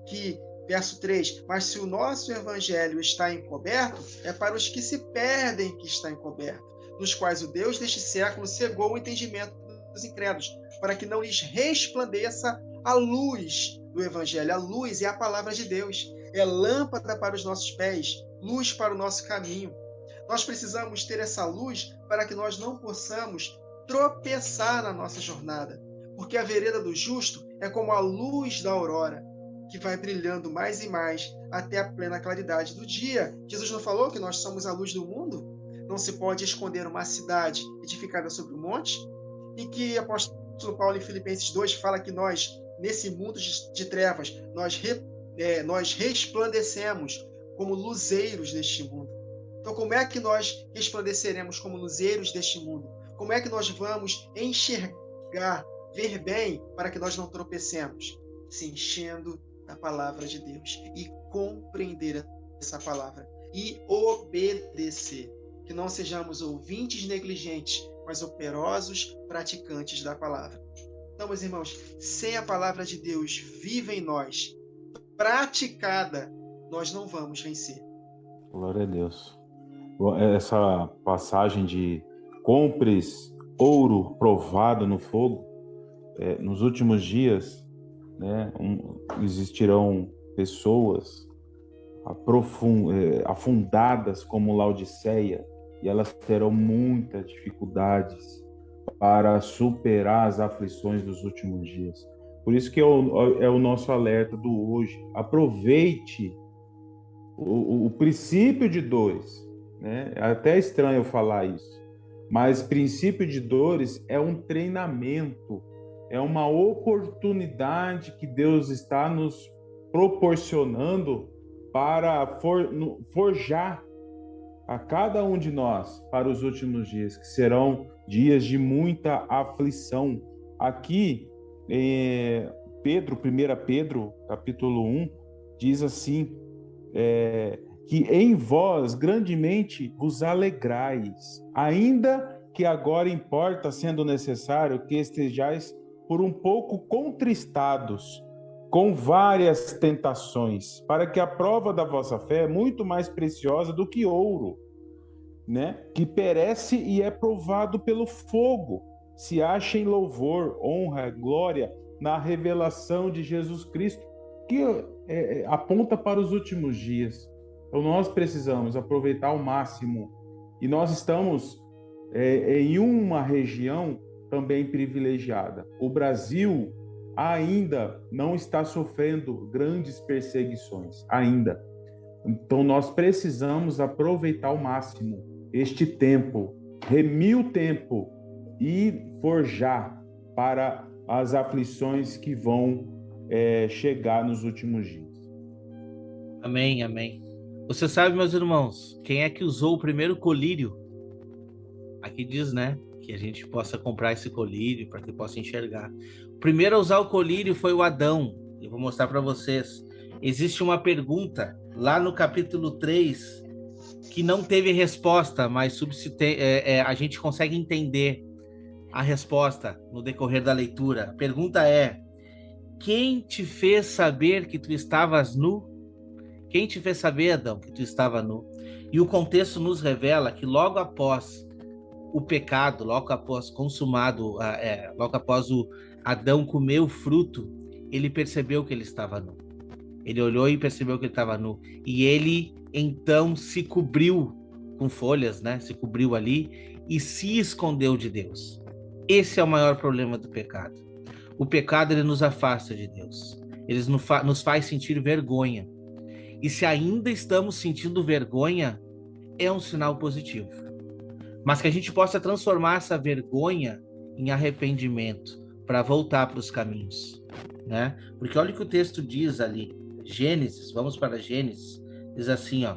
que verso 3, mas se o nosso evangelho está encoberto, é para os que se perdem que está encoberto, nos quais o Deus deste século cegou o entendimento dos incrédulos, para que não lhes resplandeça a luz do evangelho. A luz é a palavra de Deus, é lâmpada para os nossos pés, luz para o nosso caminho. Nós precisamos ter essa luz para que nós não possamos tropeçar na nossa jornada. Porque a vereda do justo é como a luz da aurora, que vai brilhando mais e mais até a plena claridade do dia. Jesus não falou que nós somos a luz do mundo? Não se pode esconder uma cidade edificada sobre um monte? E que o apóstolo Paulo em Filipenses 2 fala que nós, nesse mundo de trevas, nós resplandecemos como luzeiros deste mundo. Então, como é que nós resplandeceremos como luzeiros deste mundo? Como é que nós vamos enxergar, ver bem, para que nós não tropecemos? Se enchendo da palavra de Deus e compreender essa palavra e obedecer. Que não sejamos ouvintes negligentes, mas operosos praticantes da palavra. Então, meus irmãos, sem a palavra de Deus viva em nós, praticada, nós não vamos vencer. Glória a Deus. Essa passagem de compres ouro provado no fogo, nos últimos dias, né, existirão pessoas afundadas como Laodiceia, e elas terão muitas dificuldades para superar as aflições dos últimos dias. Por isso que é o nosso alerta do hoje. Aproveite o princípio de dores, né? É até estranho eu falar isso, mas princípio de dores é um treinamento, é uma oportunidade que Deus está nos proporcionando para forjar a cada um de nós para os últimos dias, que serão dias de muita aflição. Aqui, 1 Pedro, capítulo 1, diz assim, que em vós grandemente vos alegrais, ainda que agora importa, sendo necessário, que estejais por um pouco contristados, com várias tentações, para que a prova da vossa fé, muito mais preciosa do que ouro, né, que perece e é provado pelo fogo, se ache em louvor, honra, glória na revelação de Jesus Cristo, que aponta para os últimos dias. Então nós precisamos aproveitar ao máximo, e nós estamos em uma região também privilegiada. O Brasil ainda não está sofrendo grandes perseguições, ainda. Então nós precisamos aproveitar ao máximo este tempo, remir o tempo e forjar para as aflições que vão chegar nos últimos dias. Amém, amém. Você sabe, meus irmãos, quem é que usou o primeiro colírio? Aqui diz, né, que a gente possa comprar esse colírio para que possa enxergar. O primeiro a usar o colírio foi o Adão. Eu vou mostrar para vocês. Existe uma pergunta lá no capítulo 3 que não teve resposta, mas a gente consegue entender a resposta no decorrer da leitura. A pergunta é: quem te fez saber que tu estavas nu? Quem te fez saber, Adão, que tu estava nu? E o contexto nos revela que logo após o pecado, logo após logo após o Adão comer o fruto, ele percebeu que ele estava nu. Ele olhou e percebeu que ele estava nu. E ele, então, se cobriu com folhas, né? Se cobriu ali e se escondeu de Deus. Esse é o maior problema do pecado. O pecado, ele nos afasta de Deus. Ele nos faz sentir vergonha. E se ainda estamos sentindo vergonha, é um sinal positivo. Mas que a gente possa transformar essa vergonha em arrependimento, para voltar para os caminhos, né? Porque olha o que o texto diz ali, Gênesis, vamos para Gênesis, diz assim, ó,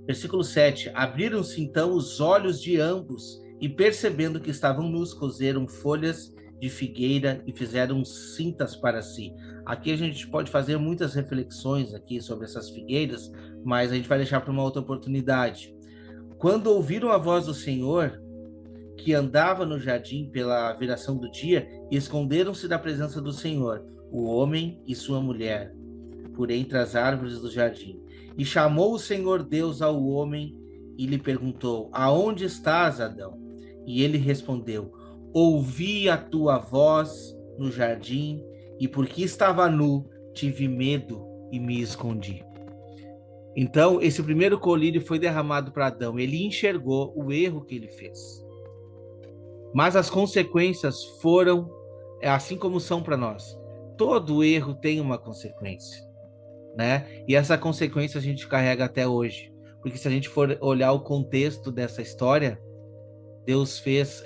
versículo 7, abriram-se então os olhos de ambos, e percebendo que estavam nus, coseram folhas de figueira e fizeram cintas para si. Aqui a gente pode fazer muitas reflexões aqui sobre essas figueiras, mas a gente vai deixar para uma outra oportunidade. Quando ouviram a voz do Senhor, que andava no jardim pela viração do dia, esconderam-se da presença do Senhor, o homem e sua mulher, por entre as árvores do jardim. E chamou o Senhor Deus ao homem e lhe perguntou: aonde estás, Adão? E ele respondeu: ouvi a tua voz no jardim, e porque estava nu, tive medo e me escondi. Então, esse primeiro colírio foi derramado para Adão. Ele enxergou o erro que ele fez. Mas as consequências foram, assim como são para nós. Todo erro tem uma consequência, né? E essa consequência a gente carrega até hoje. Porque se a gente for olhar o contexto dessa história, Deus fez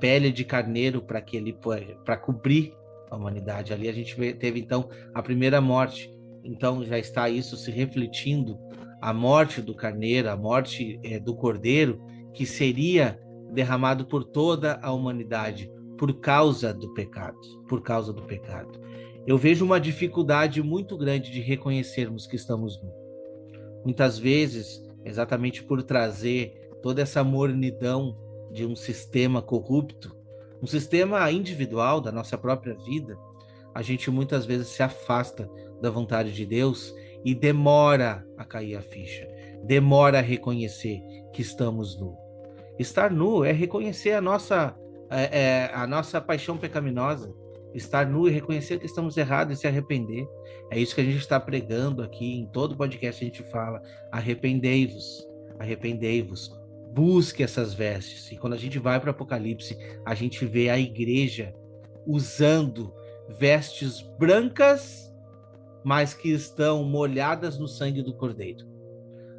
pele de carneiro para cobrir a humanidade. Ali a gente teve então a primeira morte. Então já está isso se refletindo, a morte do carneiro, a morte do cordeiro, que seria derramado por toda a humanidade por causa do pecado, por causa do pecado. Eu vejo uma dificuldade muito grande de reconhecermos que estamos nu. Muitas vezes, exatamente por trazer toda essa mornidão de um sistema corrupto, um sistema individual da nossa própria vida, a gente muitas vezes se afasta da vontade de Deus e demora a cair a ficha, demora a reconhecer que estamos nu. Estar nu é reconhecer a nossa paixão pecaminosa, estar nu e reconhecer que estamos errados e se arrepender. É isso que a gente está pregando aqui, em todo podcast a gente fala, arrependei-vos, arrependei-vos, busque essas vestes. E quando a gente vai para o Apocalipse, a gente vê a igreja usando vestes brancas, mas que estão molhadas no sangue do Cordeiro.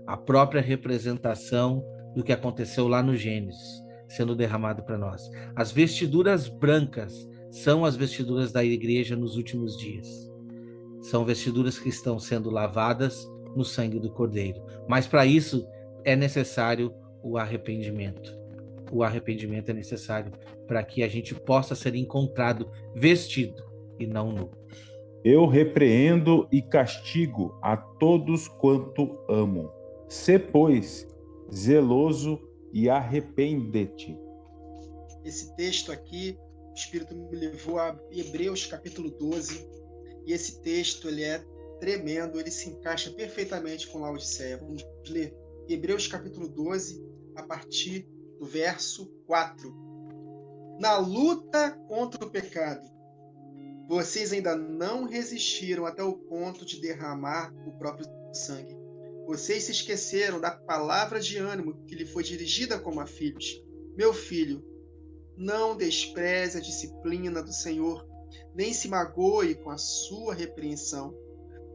A própria representação do que aconteceu lá no Gênesis, sendo derramado para nós. As vestiduras brancas são as vestiduras da igreja nos últimos dias. São vestiduras que estão sendo lavadas no sangue do Cordeiro. Mas para isso é necessário o arrependimento. O arrependimento é necessário para que a gente possa ser encontrado vestido e não nu. Eu repreendo e castigo a todos quanto amo. Sê, pois, zeloso e arrepende-te. Esse texto aqui, o Espírito me levou a Hebreus capítulo 12, e esse texto ele é tremendo, ele se encaixa perfeitamente com Laodiceia. Vamos ler Hebreus capítulo 12, a partir do verso 4. Na luta contra o pecado, vocês ainda não resistiram até o ponto de derramar o próprio sangue. Vocês se esqueceram da palavra de ânimo que lhe foi dirigida como a filhos. Meu filho, não despreze a disciplina do Senhor, nem se magoe com a sua repreensão,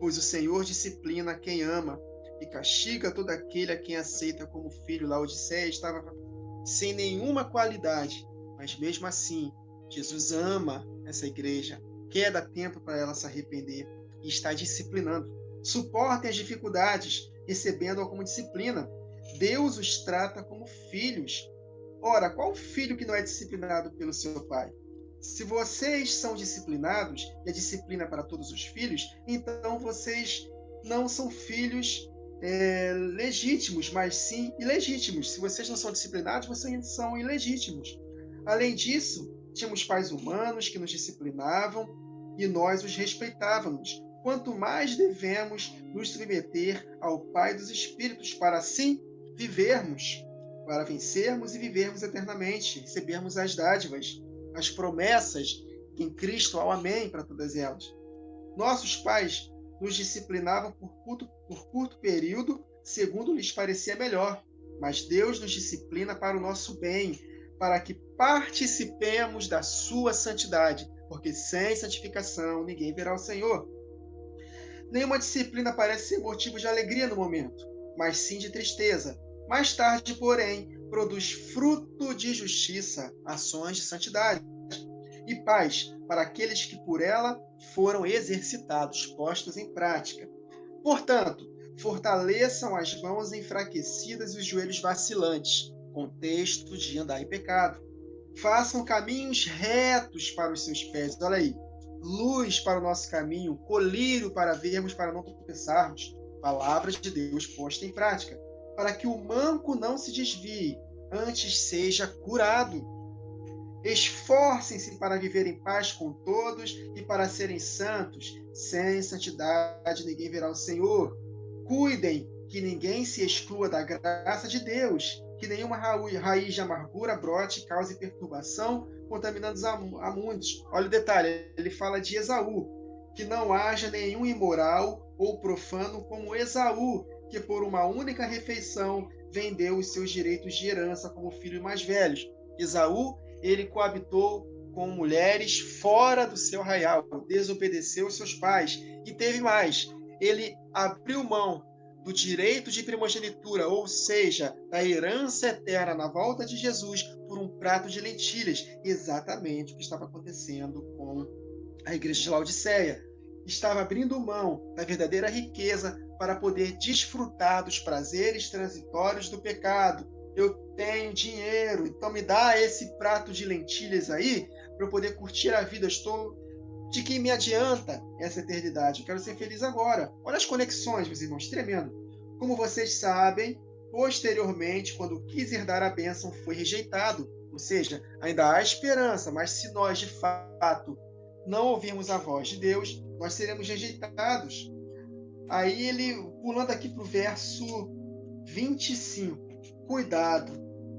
pois o Senhor disciplina quem ama e castiga todo aquele a quem aceita como filho. Laodiceia estava sem nenhuma qualidade, mas mesmo assim, Jesus ama essa igreja, quer dar tempo para ela se arrepender e está disciplinando. Suportem as dificuldades, recebendo-a como disciplina. Deus os trata como filhos. Ora, qual filho que não é disciplinado pelo seu pai? Se vocês são disciplinados, e a disciplina é para todos os filhos, então vocês não são filhos legítimos, mas sim ilegítimos. Se vocês não são disciplinados, vocês são ilegítimos. Além disso, tínhamos pais humanos que nos disciplinavam e nós os respeitávamos. Quanto mais devemos nos submeter ao Pai dos Espíritos para assim vivermos, para vencermos e vivermos eternamente, recebermos as dádivas, as promessas em Cristo ao Amém para todas elas. Nossos pais nos disciplinavam por curto período, segundo lhes parecia melhor, mas Deus nos disciplina para o nosso bem, para que participemos da sua santidade, porque sem santificação ninguém verá o Senhor. Nenhuma disciplina parece ser motivo de alegria no momento, mas sim de tristeza. Mais tarde, porém, produz fruto de justiça, ações de santidade e paz para aqueles que por ela foram exercitados, postos em prática. Portanto, fortaleçam as mãos enfraquecidas e os joelhos vacilantes, contexto de andar em pecado. Façam caminhos retos para os seus pés. Olha aí, luz para o nosso caminho, colírio para vermos, para não tropeçarmos. Palavras de Deus posta em prática, para que o manco não se desvie, antes seja curado. Esforcem-se para viver em paz com todos e para serem santos. Sem santidade ninguém verá o Senhor. Cuidem que ninguém se exclua da graça de Deus, que nenhuma raiz de amargura brote e cause perturbação, contaminando a muitos. Olha o detalhe, ele fala de Esaú, que não haja nenhum imoral ou profano como Esaú, que por uma única refeição vendeu os seus direitos de herança como filhos mais velhos. Esaú, ele coabitou com mulheres fora do seu arraial, desobedeceu os seus pais e teve mais. Ele abriu mão do direito de primogenitura, ou seja, da herança eterna na volta de Jesus, por um prato de lentilhas. Exatamente o que estava acontecendo com a igreja de Laodiceia. Estava abrindo mão da verdadeira riqueza para poder desfrutar dos prazeres transitórios do pecado. Eu tenho dinheiro, então me dá esse prato de lentilhas aí para eu poder curtir a vida. De que me adianta essa eternidade? Eu quero ser feliz agora. Olha as conexões, meus irmãos, tremendo. Como vocês sabem, posteriormente, quando quis herdar a bênção, foi rejeitado. Ou seja, ainda há esperança, mas se nós, de fato, não ouvirmos a voz de Deus, nós seremos rejeitados. Aí ele, pulando aqui para o verso 25. Cuidado,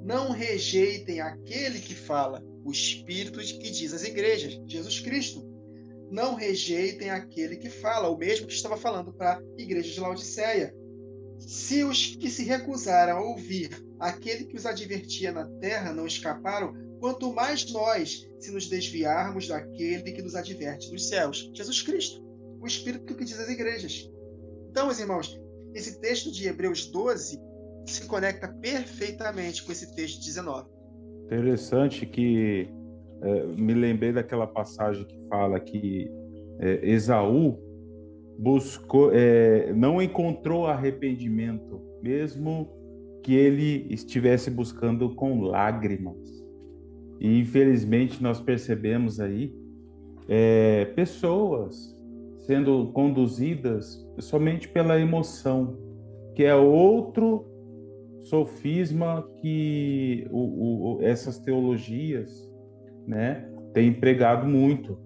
não rejeitem aquele que fala, o Espírito que diz às igrejas, Jesus Cristo. Não rejeitem aquele que fala, o mesmo que estava falando para a igreja de Laodiceia. Se os que se recusaram a ouvir aquele que os advertia na terra não escaparam, quanto mais nós, se nos desviarmos daquele que nos adverte nos céus, Jesus Cristo, o Espírito que diz às igrejas. Então, meus irmãos, esse texto de Hebreus 12 se conecta perfeitamente com esse texto 19. Interessante que me lembrei daquela passagem que fala que Esaú buscou, não encontrou arrependimento, mesmo que ele estivesse buscando com lágrimas. E infelizmente nós percebemos aí pessoas sendo conduzidas somente pela emoção, que é outro sofisma que essas teologias, né, têm pregado muito,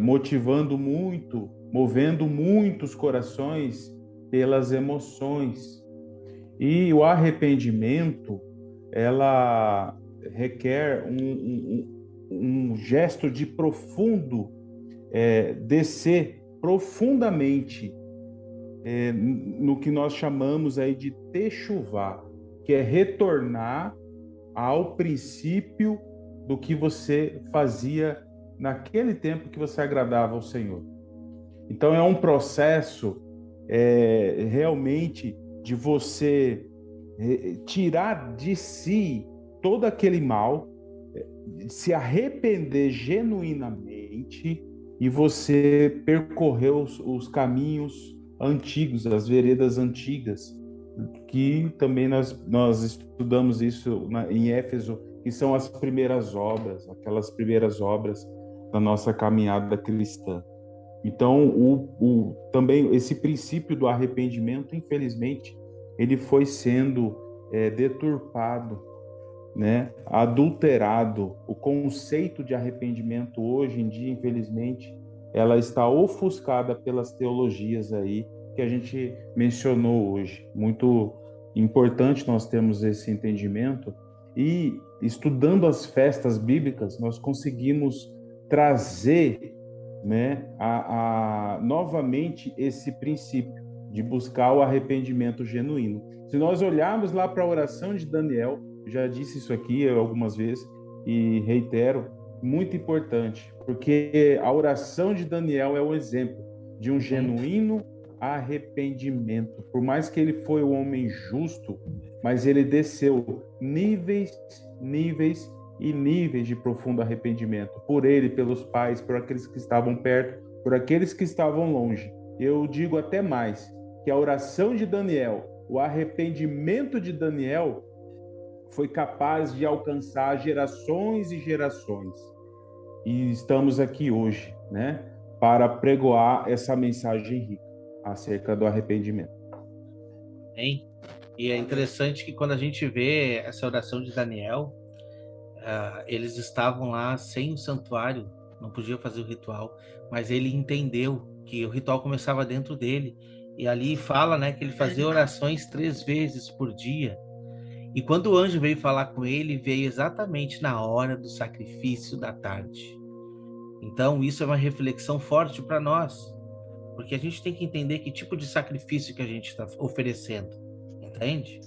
motivando muito, movendo muitos corações pelas emoções. E o arrependimento, ela requer um gesto de profundo, descer profundamente no que nós chamamos aí de techuvá, que é retornar ao princípio do que você fazia naquele tempo que você agradava ao Senhor. Então é um processo realmente de você tirar de si todo aquele mal, se arrepender genuinamente e você percorrer os caminhos antigos, as veredas antigas, que também nós estudamos isso em Éfeso, que são as primeiras obras, aquelas primeiras obras da nossa caminhada cristã. Então, também esse princípio do arrependimento, infelizmente, ele foi sendo deturpado, né? Adulterado. O conceito de arrependimento hoje em dia, infelizmente, ela está ofuscada pelas teologias aí que a gente mencionou hoje. Muito importante nós termos esse entendimento e, estudando as festas bíblicas, nós conseguimos trazer, né, novamente esse princípio de buscar o arrependimento genuíno. Se nós olharmos lá para a oração de Daniel, eu já disse isso aqui algumas vezes e reitero, muito importante, porque a oração de Daniel é o exemplo de um genuíno arrependimento. Por mais que ele foi um homem justo, mas ele desceu níveis e níveis de profundo arrependimento, por ele, pelos pais, por aqueles que estavam perto, por aqueles que estavam longe. Eu digo até mais, que a oração de Daniel, o arrependimento de Daniel, foi capaz de alcançar gerações e gerações. E estamos aqui hoje, né, para pregoar essa mensagem rica acerca do arrependimento. Hein? E é interessante que quando a gente vê essa oração de Daniel, eles estavam lá sem o santuário, não podiam fazer o ritual, mas ele entendeu que o ritual começava dentro dele. E ali fala, né, que ele fazia orações 3 vezes por dia. E quando o anjo veio falar com ele, veio exatamente na hora do sacrifício da tarde. Então, isso é uma reflexão forte para nós. Porque a gente tem que entender que tipo de sacrifício que a gente está oferecendo, entende?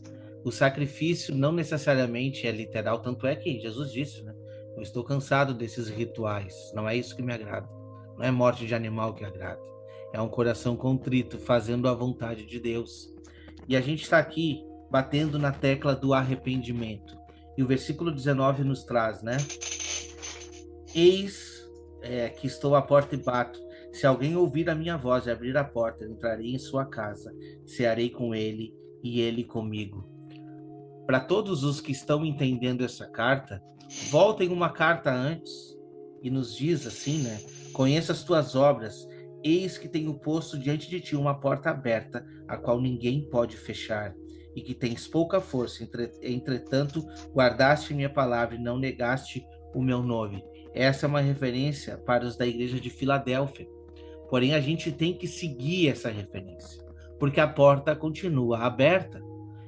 O sacrifício não necessariamente é literal, tanto é que Jesus disse, né? Eu estou cansado desses rituais, não é isso que me agrada. Não é morte de animal que agrada. É um coração contrito, fazendo a vontade de Deus. E a gente está aqui batendo na tecla do arrependimento. E o versículo 19 nos traz, né? Eis que estou à porta e bato. Se alguém ouvir a minha voz e abrir a porta, eu entrarei em sua casa, cearei com ele e ele comigo. Para todos os que estão entendendo essa carta, voltem uma carta antes e nos diz assim, né? Conheça as tuas obras, eis que tenho posto diante de ti uma porta aberta, a qual ninguém pode fechar, e que tens pouca força, entretanto guardaste minha palavra e não negaste o meu nome. Essa é uma referência para os da igreja de Filadélfia. Porém, a gente tem que seguir essa referência, porque a porta continua aberta.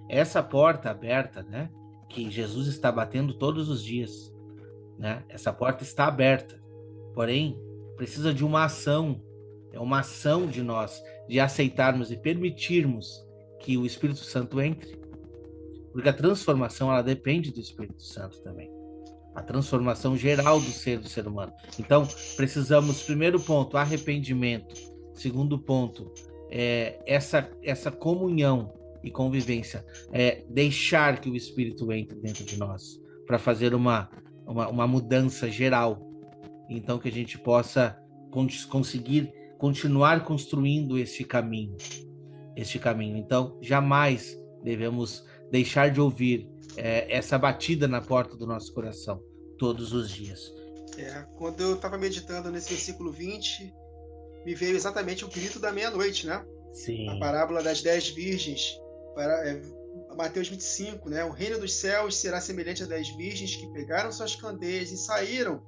Essa porta aberta, né, que Jesus está batendo todos os dias, né? Essa porta está aberta. Porém, precisa de uma ação. É uma ação de nós, de aceitarmos e permitirmos que o Espírito Santo entre. Porque a transformação, ela depende do Espírito Santo também. A transformação geral do ser humano. Então, precisamos, primeiro ponto, arrependimento. Segundo ponto, essa comunhão e convivência. Deixar que o Espírito entre dentro de nós, para fazer uma mudança geral. Então, que a gente possa conseguir continuar construindo este caminho. Então, jamais devemos deixar de ouvir essa batida na porta do nosso coração, todos os dias. Quando eu estava meditando nesse versículo 20, me veio exatamente o grito da meia-noite, né? Sim. A parábola das 10 virgens, Mateus 25, né? O reino dos céus será semelhante a 10 virgens que pegaram suas candeias e saíram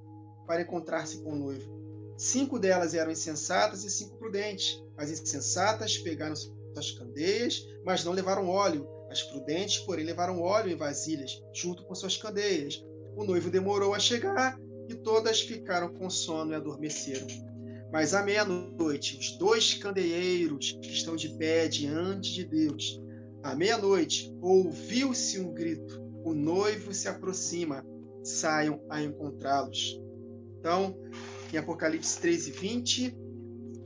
para encontrar-se com o noivo. 5 delas eram insensatas e 5 prudentes. As insensatas pegaram suas candeias, mas não levaram óleo. As prudentes, porém, levaram óleo em vasilhas, junto com suas candeias. O noivo demorou a chegar e todas ficaram com sono e adormeceram. Mas à meia-noite, os 2 candeeiros que estão de pé diante de Deus, à meia-noite, ouviu-se um grito: o noivo se aproxima, saiam a encontrá-los. Então, em Apocalipse 13:20,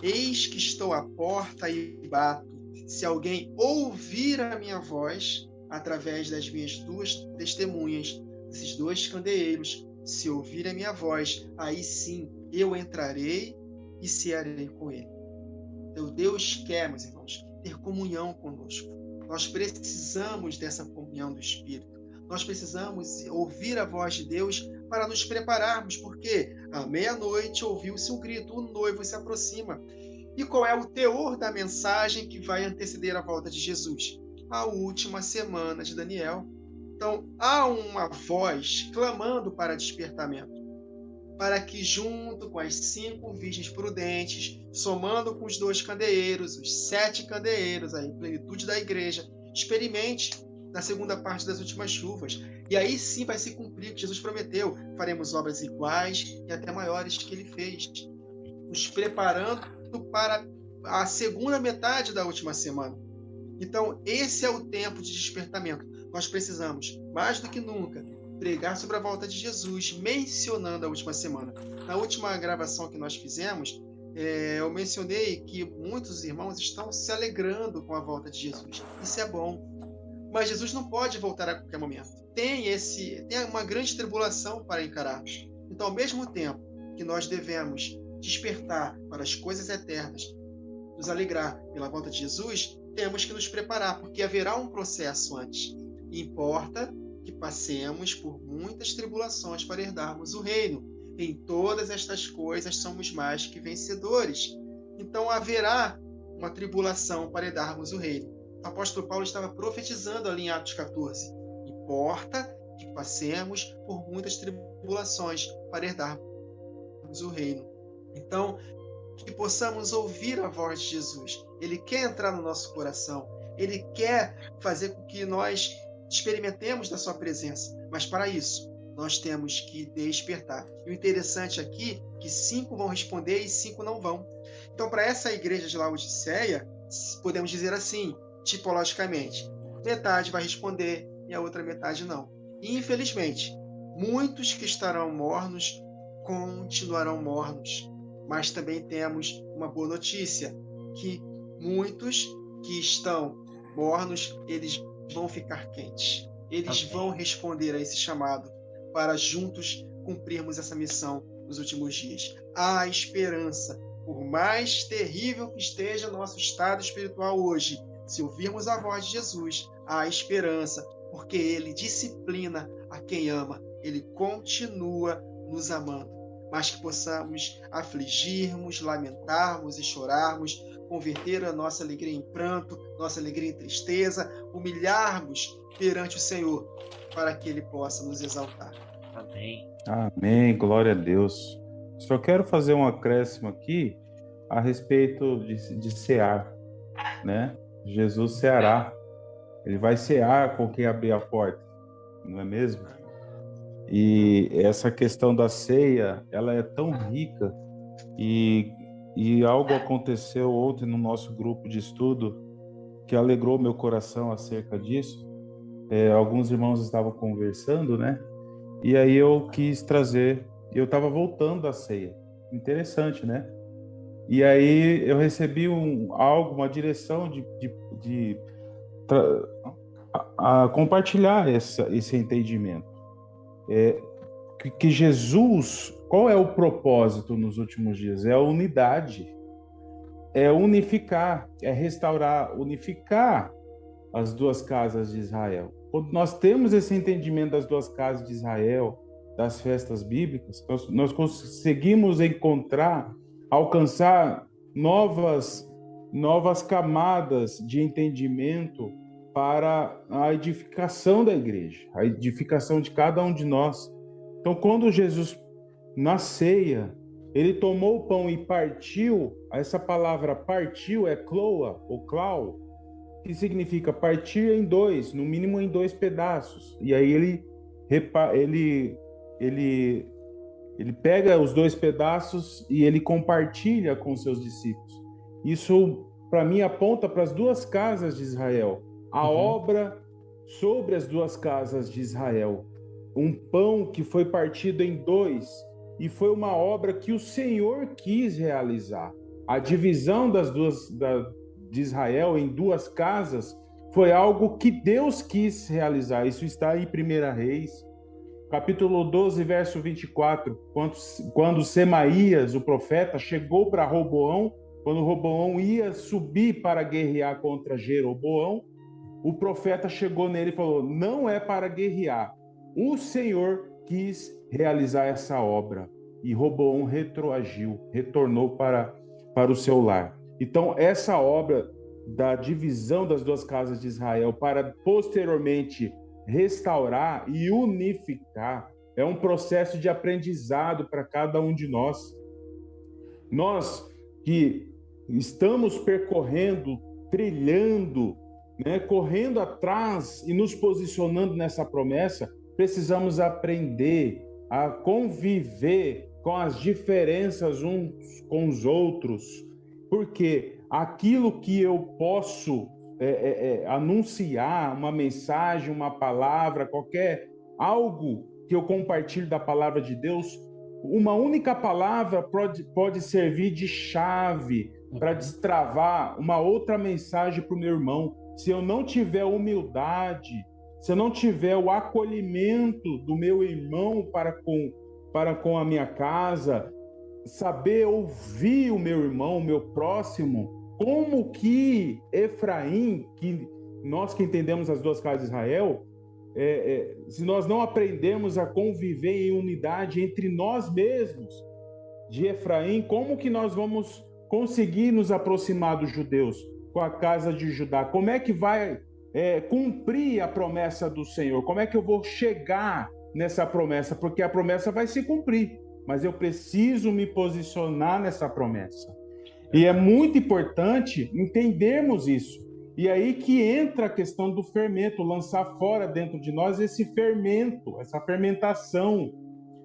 eis que estou à porta e bato. Se alguém ouvir a minha voz, através das minhas 2 testemunhas, esses 2 candeeiros, se ouvir a minha voz, aí sim eu entrarei e cearei com ele. Então Deus quer, meus irmãos, ter comunhão conosco. Nós precisamos dessa comunhão do Espírito. Nós precisamos ouvir a voz de Deus para nos prepararmos, porque à meia-noite ouviu-se um grito, o noivo se aproxima. E qual é o teor da mensagem que vai anteceder a volta de Jesus? A última semana de Daniel. Então, há uma voz clamando para despertamento, para que junto com as 5 virgens prudentes, somando com os 2 candeeiros, os 7 candeeiros, a plenitude da igreja, experimente na segunda parte das últimas chuvas. E aí sim vai se cumprir o que Jesus prometeu. Faremos obras iguais e até maiores que ele fez, nos preparando para a segunda metade da última semana. Então, esse é o tempo de despertamento. Nós precisamos, mais do que nunca, pregar sobre a volta de Jesus, mencionando a última semana. Na última gravação que nós fizemos, eu mencionei que muitos irmãos estão se alegrando com a volta de Jesus. Isso é bom. Mas Jesus não pode voltar a qualquer momento. Tem uma grande tribulação para encararmos. Então, ao mesmo tempo que nós devemos despertar para as coisas eternas, nos alegrar pela volta de Jesus, temos que nos preparar, porque haverá um processo antes. Importa que passemos por muitas tribulações para herdarmos o reino. Em todas estas coisas somos mais que vencedores. Então haverá uma tribulação para herdarmos o reino. O apóstolo Paulo estava profetizando ali em Atos 14. Importa que passemos por muitas tribulações para herdarmos o reino. Então, que possamos ouvir a voz de Jesus. Ele quer entrar no nosso coração. Ele quer fazer com que nós experimentemos da sua presença. Mas para isso, nós temos que despertar. E o interessante aqui é que 5 vão responder e 5 não vão. Então, para essa igreja de Laodiceia, podemos dizer assim, tipologicamente, metade vai responder e a outra metade não. E, infelizmente, muitos que estarão mornos continuarão mornos. Mas também temos uma boa notícia, que muitos que estão mornos, eles vão ficar quentes. Eles vão responder a esse chamado para juntos cumprirmos essa missão nos últimos dias. Há esperança. Por mais terrível que esteja nosso estado espiritual hoje, se ouvirmos a voz de Jesus, há esperança, porque Ele disciplina a quem ama. Ele continua nos amando. Mas que possamos afligirmos, lamentarmos e chorarmos, converter a nossa alegria em pranto, nossa alegria em tristeza, humilharmos perante o Senhor, para que Ele possa nos exaltar. Amém. Amém, glória a Deus. Só quero fazer um acréscimo aqui a respeito de cear, né? Jesus ceará. Ele vai cear com quem abrir a porta, não é mesmo? E essa questão da ceia, ela é tão rica e algo aconteceu ontem no nosso grupo de estudo que alegrou meu coração acerca disso. Alguns irmãos estavam conversando, né? E aí eu quis trazer, eu estava voltando da ceia. Interessante, né? E aí eu recebi uma direção de compartilhar esse entendimento. Que Jesus, qual é o propósito nos últimos dias? É a unidade, é unificar, é restaurar, unificar as duas casas de Israel. Quando nós temos esse entendimento das duas casas de Israel, das festas bíblicas, nós conseguimos alcançar novas camadas de entendimento para a edificação da igreja, a edificação de cada um de nós. Então, quando Jesus, na ceia, ele tomou o pão e partiu, essa palavra partiu é cloa, ou clau, que significa partir em dois, no mínimo em 2 pedaços. E aí ele pega os 2 pedaços e ele compartilha com seus discípulos. Isso, para mim, aponta para as duas casas de Israel. A obra sobre as duas casas de Israel. Um pão que foi partido em 2 e foi uma obra que o Senhor quis realizar. A divisão de Israel em 2 casas foi algo que Deus quis realizar. Isso está em 1 Reis, capítulo 12, verso 24. Quando Semaías, o profeta, chegou para Roboão, quando Roboão ia subir para guerrear contra Jeroboão, o profeta chegou nele e falou: não é para guerrear. O Senhor quis realizar essa obra. E Roboão retroagiu, retornou para o seu lar. Então, essa obra da divisão das duas casas de Israel para posteriormente restaurar e unificar é um processo de aprendizado para cada um de nós. Nós que estamos percorrendo, trilhando, né, correndo atrás e nos posicionando nessa promessa, precisamos aprender a conviver com as diferenças uns com os outros, porque aquilo que eu posso anunciar, uma mensagem, uma palavra, algo que eu compartilho da palavra de Deus, uma única palavra pode servir de chave para destravar uma outra mensagem para o meu irmão. Se eu não tiver humildade, se eu não tiver o acolhimento do meu irmão para com a minha casa, saber ouvir o meu irmão, o meu próximo, como que Efraim, que nós que entendemos as duas casas de Israel, se nós não aprendemos a conviver em unidade entre nós mesmos de Efraim, como que nós vamos conseguir nos aproximar dos judeus com a casa de Judá? Como é que vai cumprir a promessa do Senhor? Como é que eu vou chegar nessa promessa? Porque a promessa vai se cumprir, mas eu preciso me posicionar nessa promessa. E é muito importante entendermos isso. E aí que entra a questão do fermento, lançar fora dentro de nós esse fermento, essa fermentação,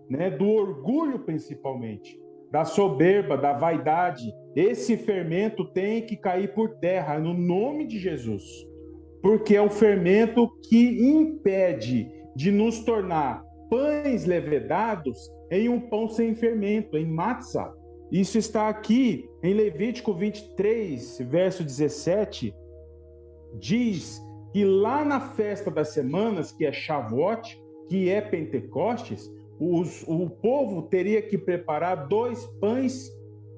né, do orgulho principalmente, da soberba, da vaidade. Esse fermento tem que cair por terra no nome de Jesus, porque é o fermento que impede de nos tornar pães levedados em um pão sem fermento, em matzah. Isso está aqui em Levítico 23, verso 17, diz que lá na festa das semanas, que é Shavuot, que é Pentecostes, o povo teria que preparar 2 pães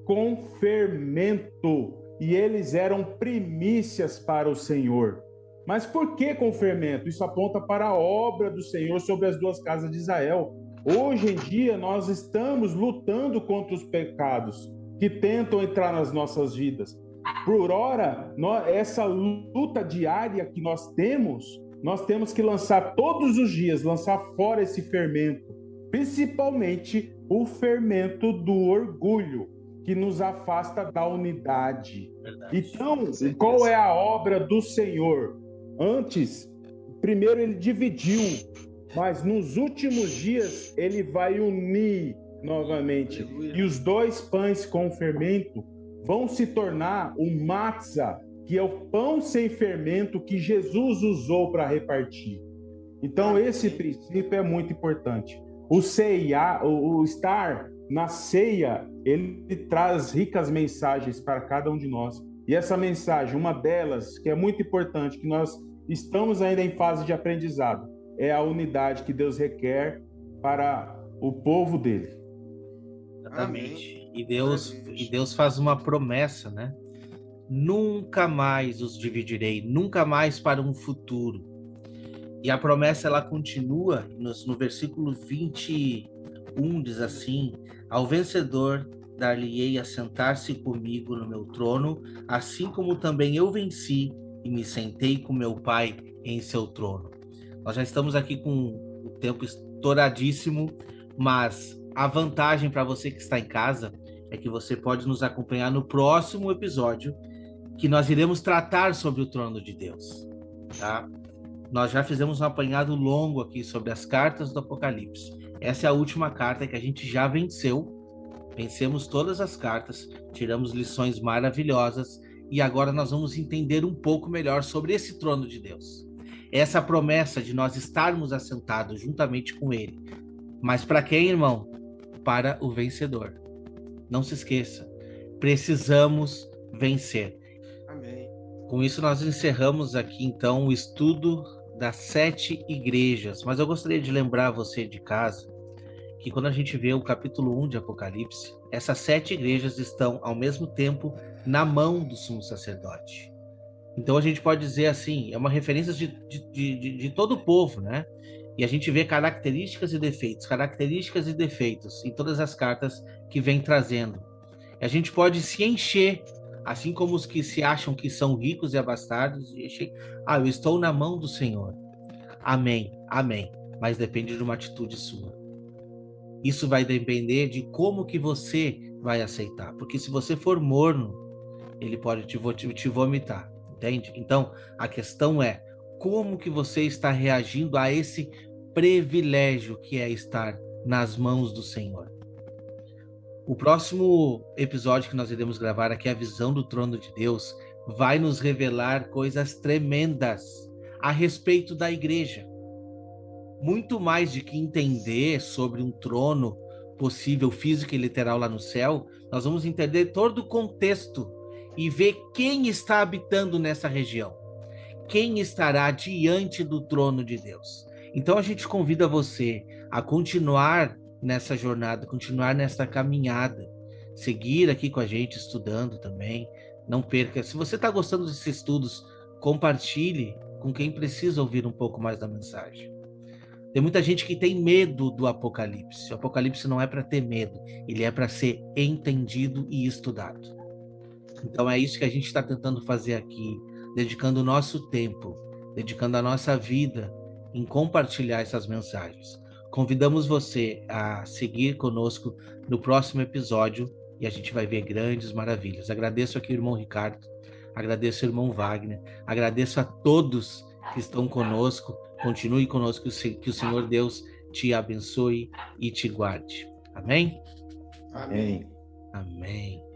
com fermento, e eles eram primícias para o Senhor. Mas por que com fermento? Isso aponta para a obra do Senhor sobre as 2 casas de Israel. Hoje em dia, nós estamos lutando contra os pecados que tentam entrar nas nossas vidas. Por ora, essa luta diária que nós temos que lançar todos os dias, lançar fora esse fermento, principalmente o fermento do orgulho, que nos afasta da unidade. Verdade. Então, qual é a obra do Senhor? Antes, primeiro ele dividiu, mas nos últimos dias ele vai unir novamente. Aleluia. E os 2 pães com fermento vão se tornar o matzah, que é o pão sem fermento que Jesus usou para repartir. Então, esse princípio é muito importante. O estar na ceia, ele traz ricas mensagens para cada um de nós. E essa mensagem, uma delas, que é muito importante, que nós estamos ainda em fase de aprendizado, é a unidade que Deus requer para o povo dele. Exatamente. E Deus faz uma promessa, né? Nunca mais os dividirei, nunca mais para um futuro. E a promessa, ela continua no versículo 21, diz assim: ao vencedor dar-lhe-ei a sentar-se comigo no meu trono, assim como também eu venci e me sentei com meu Pai em seu trono. Nós já estamos aqui com o tempo estouradíssimo, mas a vantagem para você que está em casa é que você pode nos acompanhar no próximo episódio, que nós iremos tratar sobre o trono de Deus, tá? Nós já fizemos um apanhado longo aqui sobre as cartas do Apocalipse. Essa é a última carta que a gente já venceu. Vencemos todas as cartas, tiramos lições maravilhosas e agora nós vamos entender um pouco melhor sobre esse trono de Deus. Essa promessa de nós estarmos assentados juntamente com Ele. Mas para quem, irmão? Para o vencedor. Não se esqueça, precisamos vencer. Amém. Com isso nós encerramos aqui então o estudo das 7 igrejas. Mas eu gostaria de lembrar você de casa que quando a gente vê o capítulo 1 de Apocalipse, essas 7 igrejas estão ao mesmo tempo na mão do sumo sacerdote. Então a gente pode dizer assim, é uma referência de todo o povo, né? E a gente vê características e defeitos em todas as cartas que vem trazendo. E a gente pode se encher, assim como os que se acham que são ricos e abastados, eu estou na mão do Senhor. Amém, amém. Mas depende de uma atitude sua. Isso vai depender de como que você vai aceitar. Porque se você for morno, ele pode te vomitar, entende? Então, a questão é como que você está reagindo a esse privilégio que é estar nas mãos do Senhor. O próximo episódio que nós iremos gravar aqui, a visão do trono de Deus, vai nos revelar coisas tremendas a respeito da igreja. Muito mais de que entender sobre um trono possível, físico e literal lá no céu, nós vamos entender todo o contexto e ver quem está habitando nessa região. Quem estará diante do trono de Deus. Então a gente convida você a continuar nessa jornada, continuar nessa caminhada, seguir aqui com a gente estudando também. Não perca. Se você está gostando desses estudos, compartilhe com quem precisa ouvir um pouco mais da mensagem. Tem muita gente que tem medo do Apocalipse. O Apocalipse não é para ter medo, ele é para ser entendido e estudado. Então é isso que a gente está tentando fazer aqui, dedicando o nosso tempo, dedicando a nossa vida em compartilhar essas mensagens. Convidamos você a seguir conosco no próximo episódio e a gente vai ver grandes maravilhas. Agradeço aqui o irmão Ricardo, agradeço ao irmão Wagner, agradeço a todos que estão conosco. Continue conosco, que o Senhor Deus te abençoe e te guarde. Amém? Amém. Amém.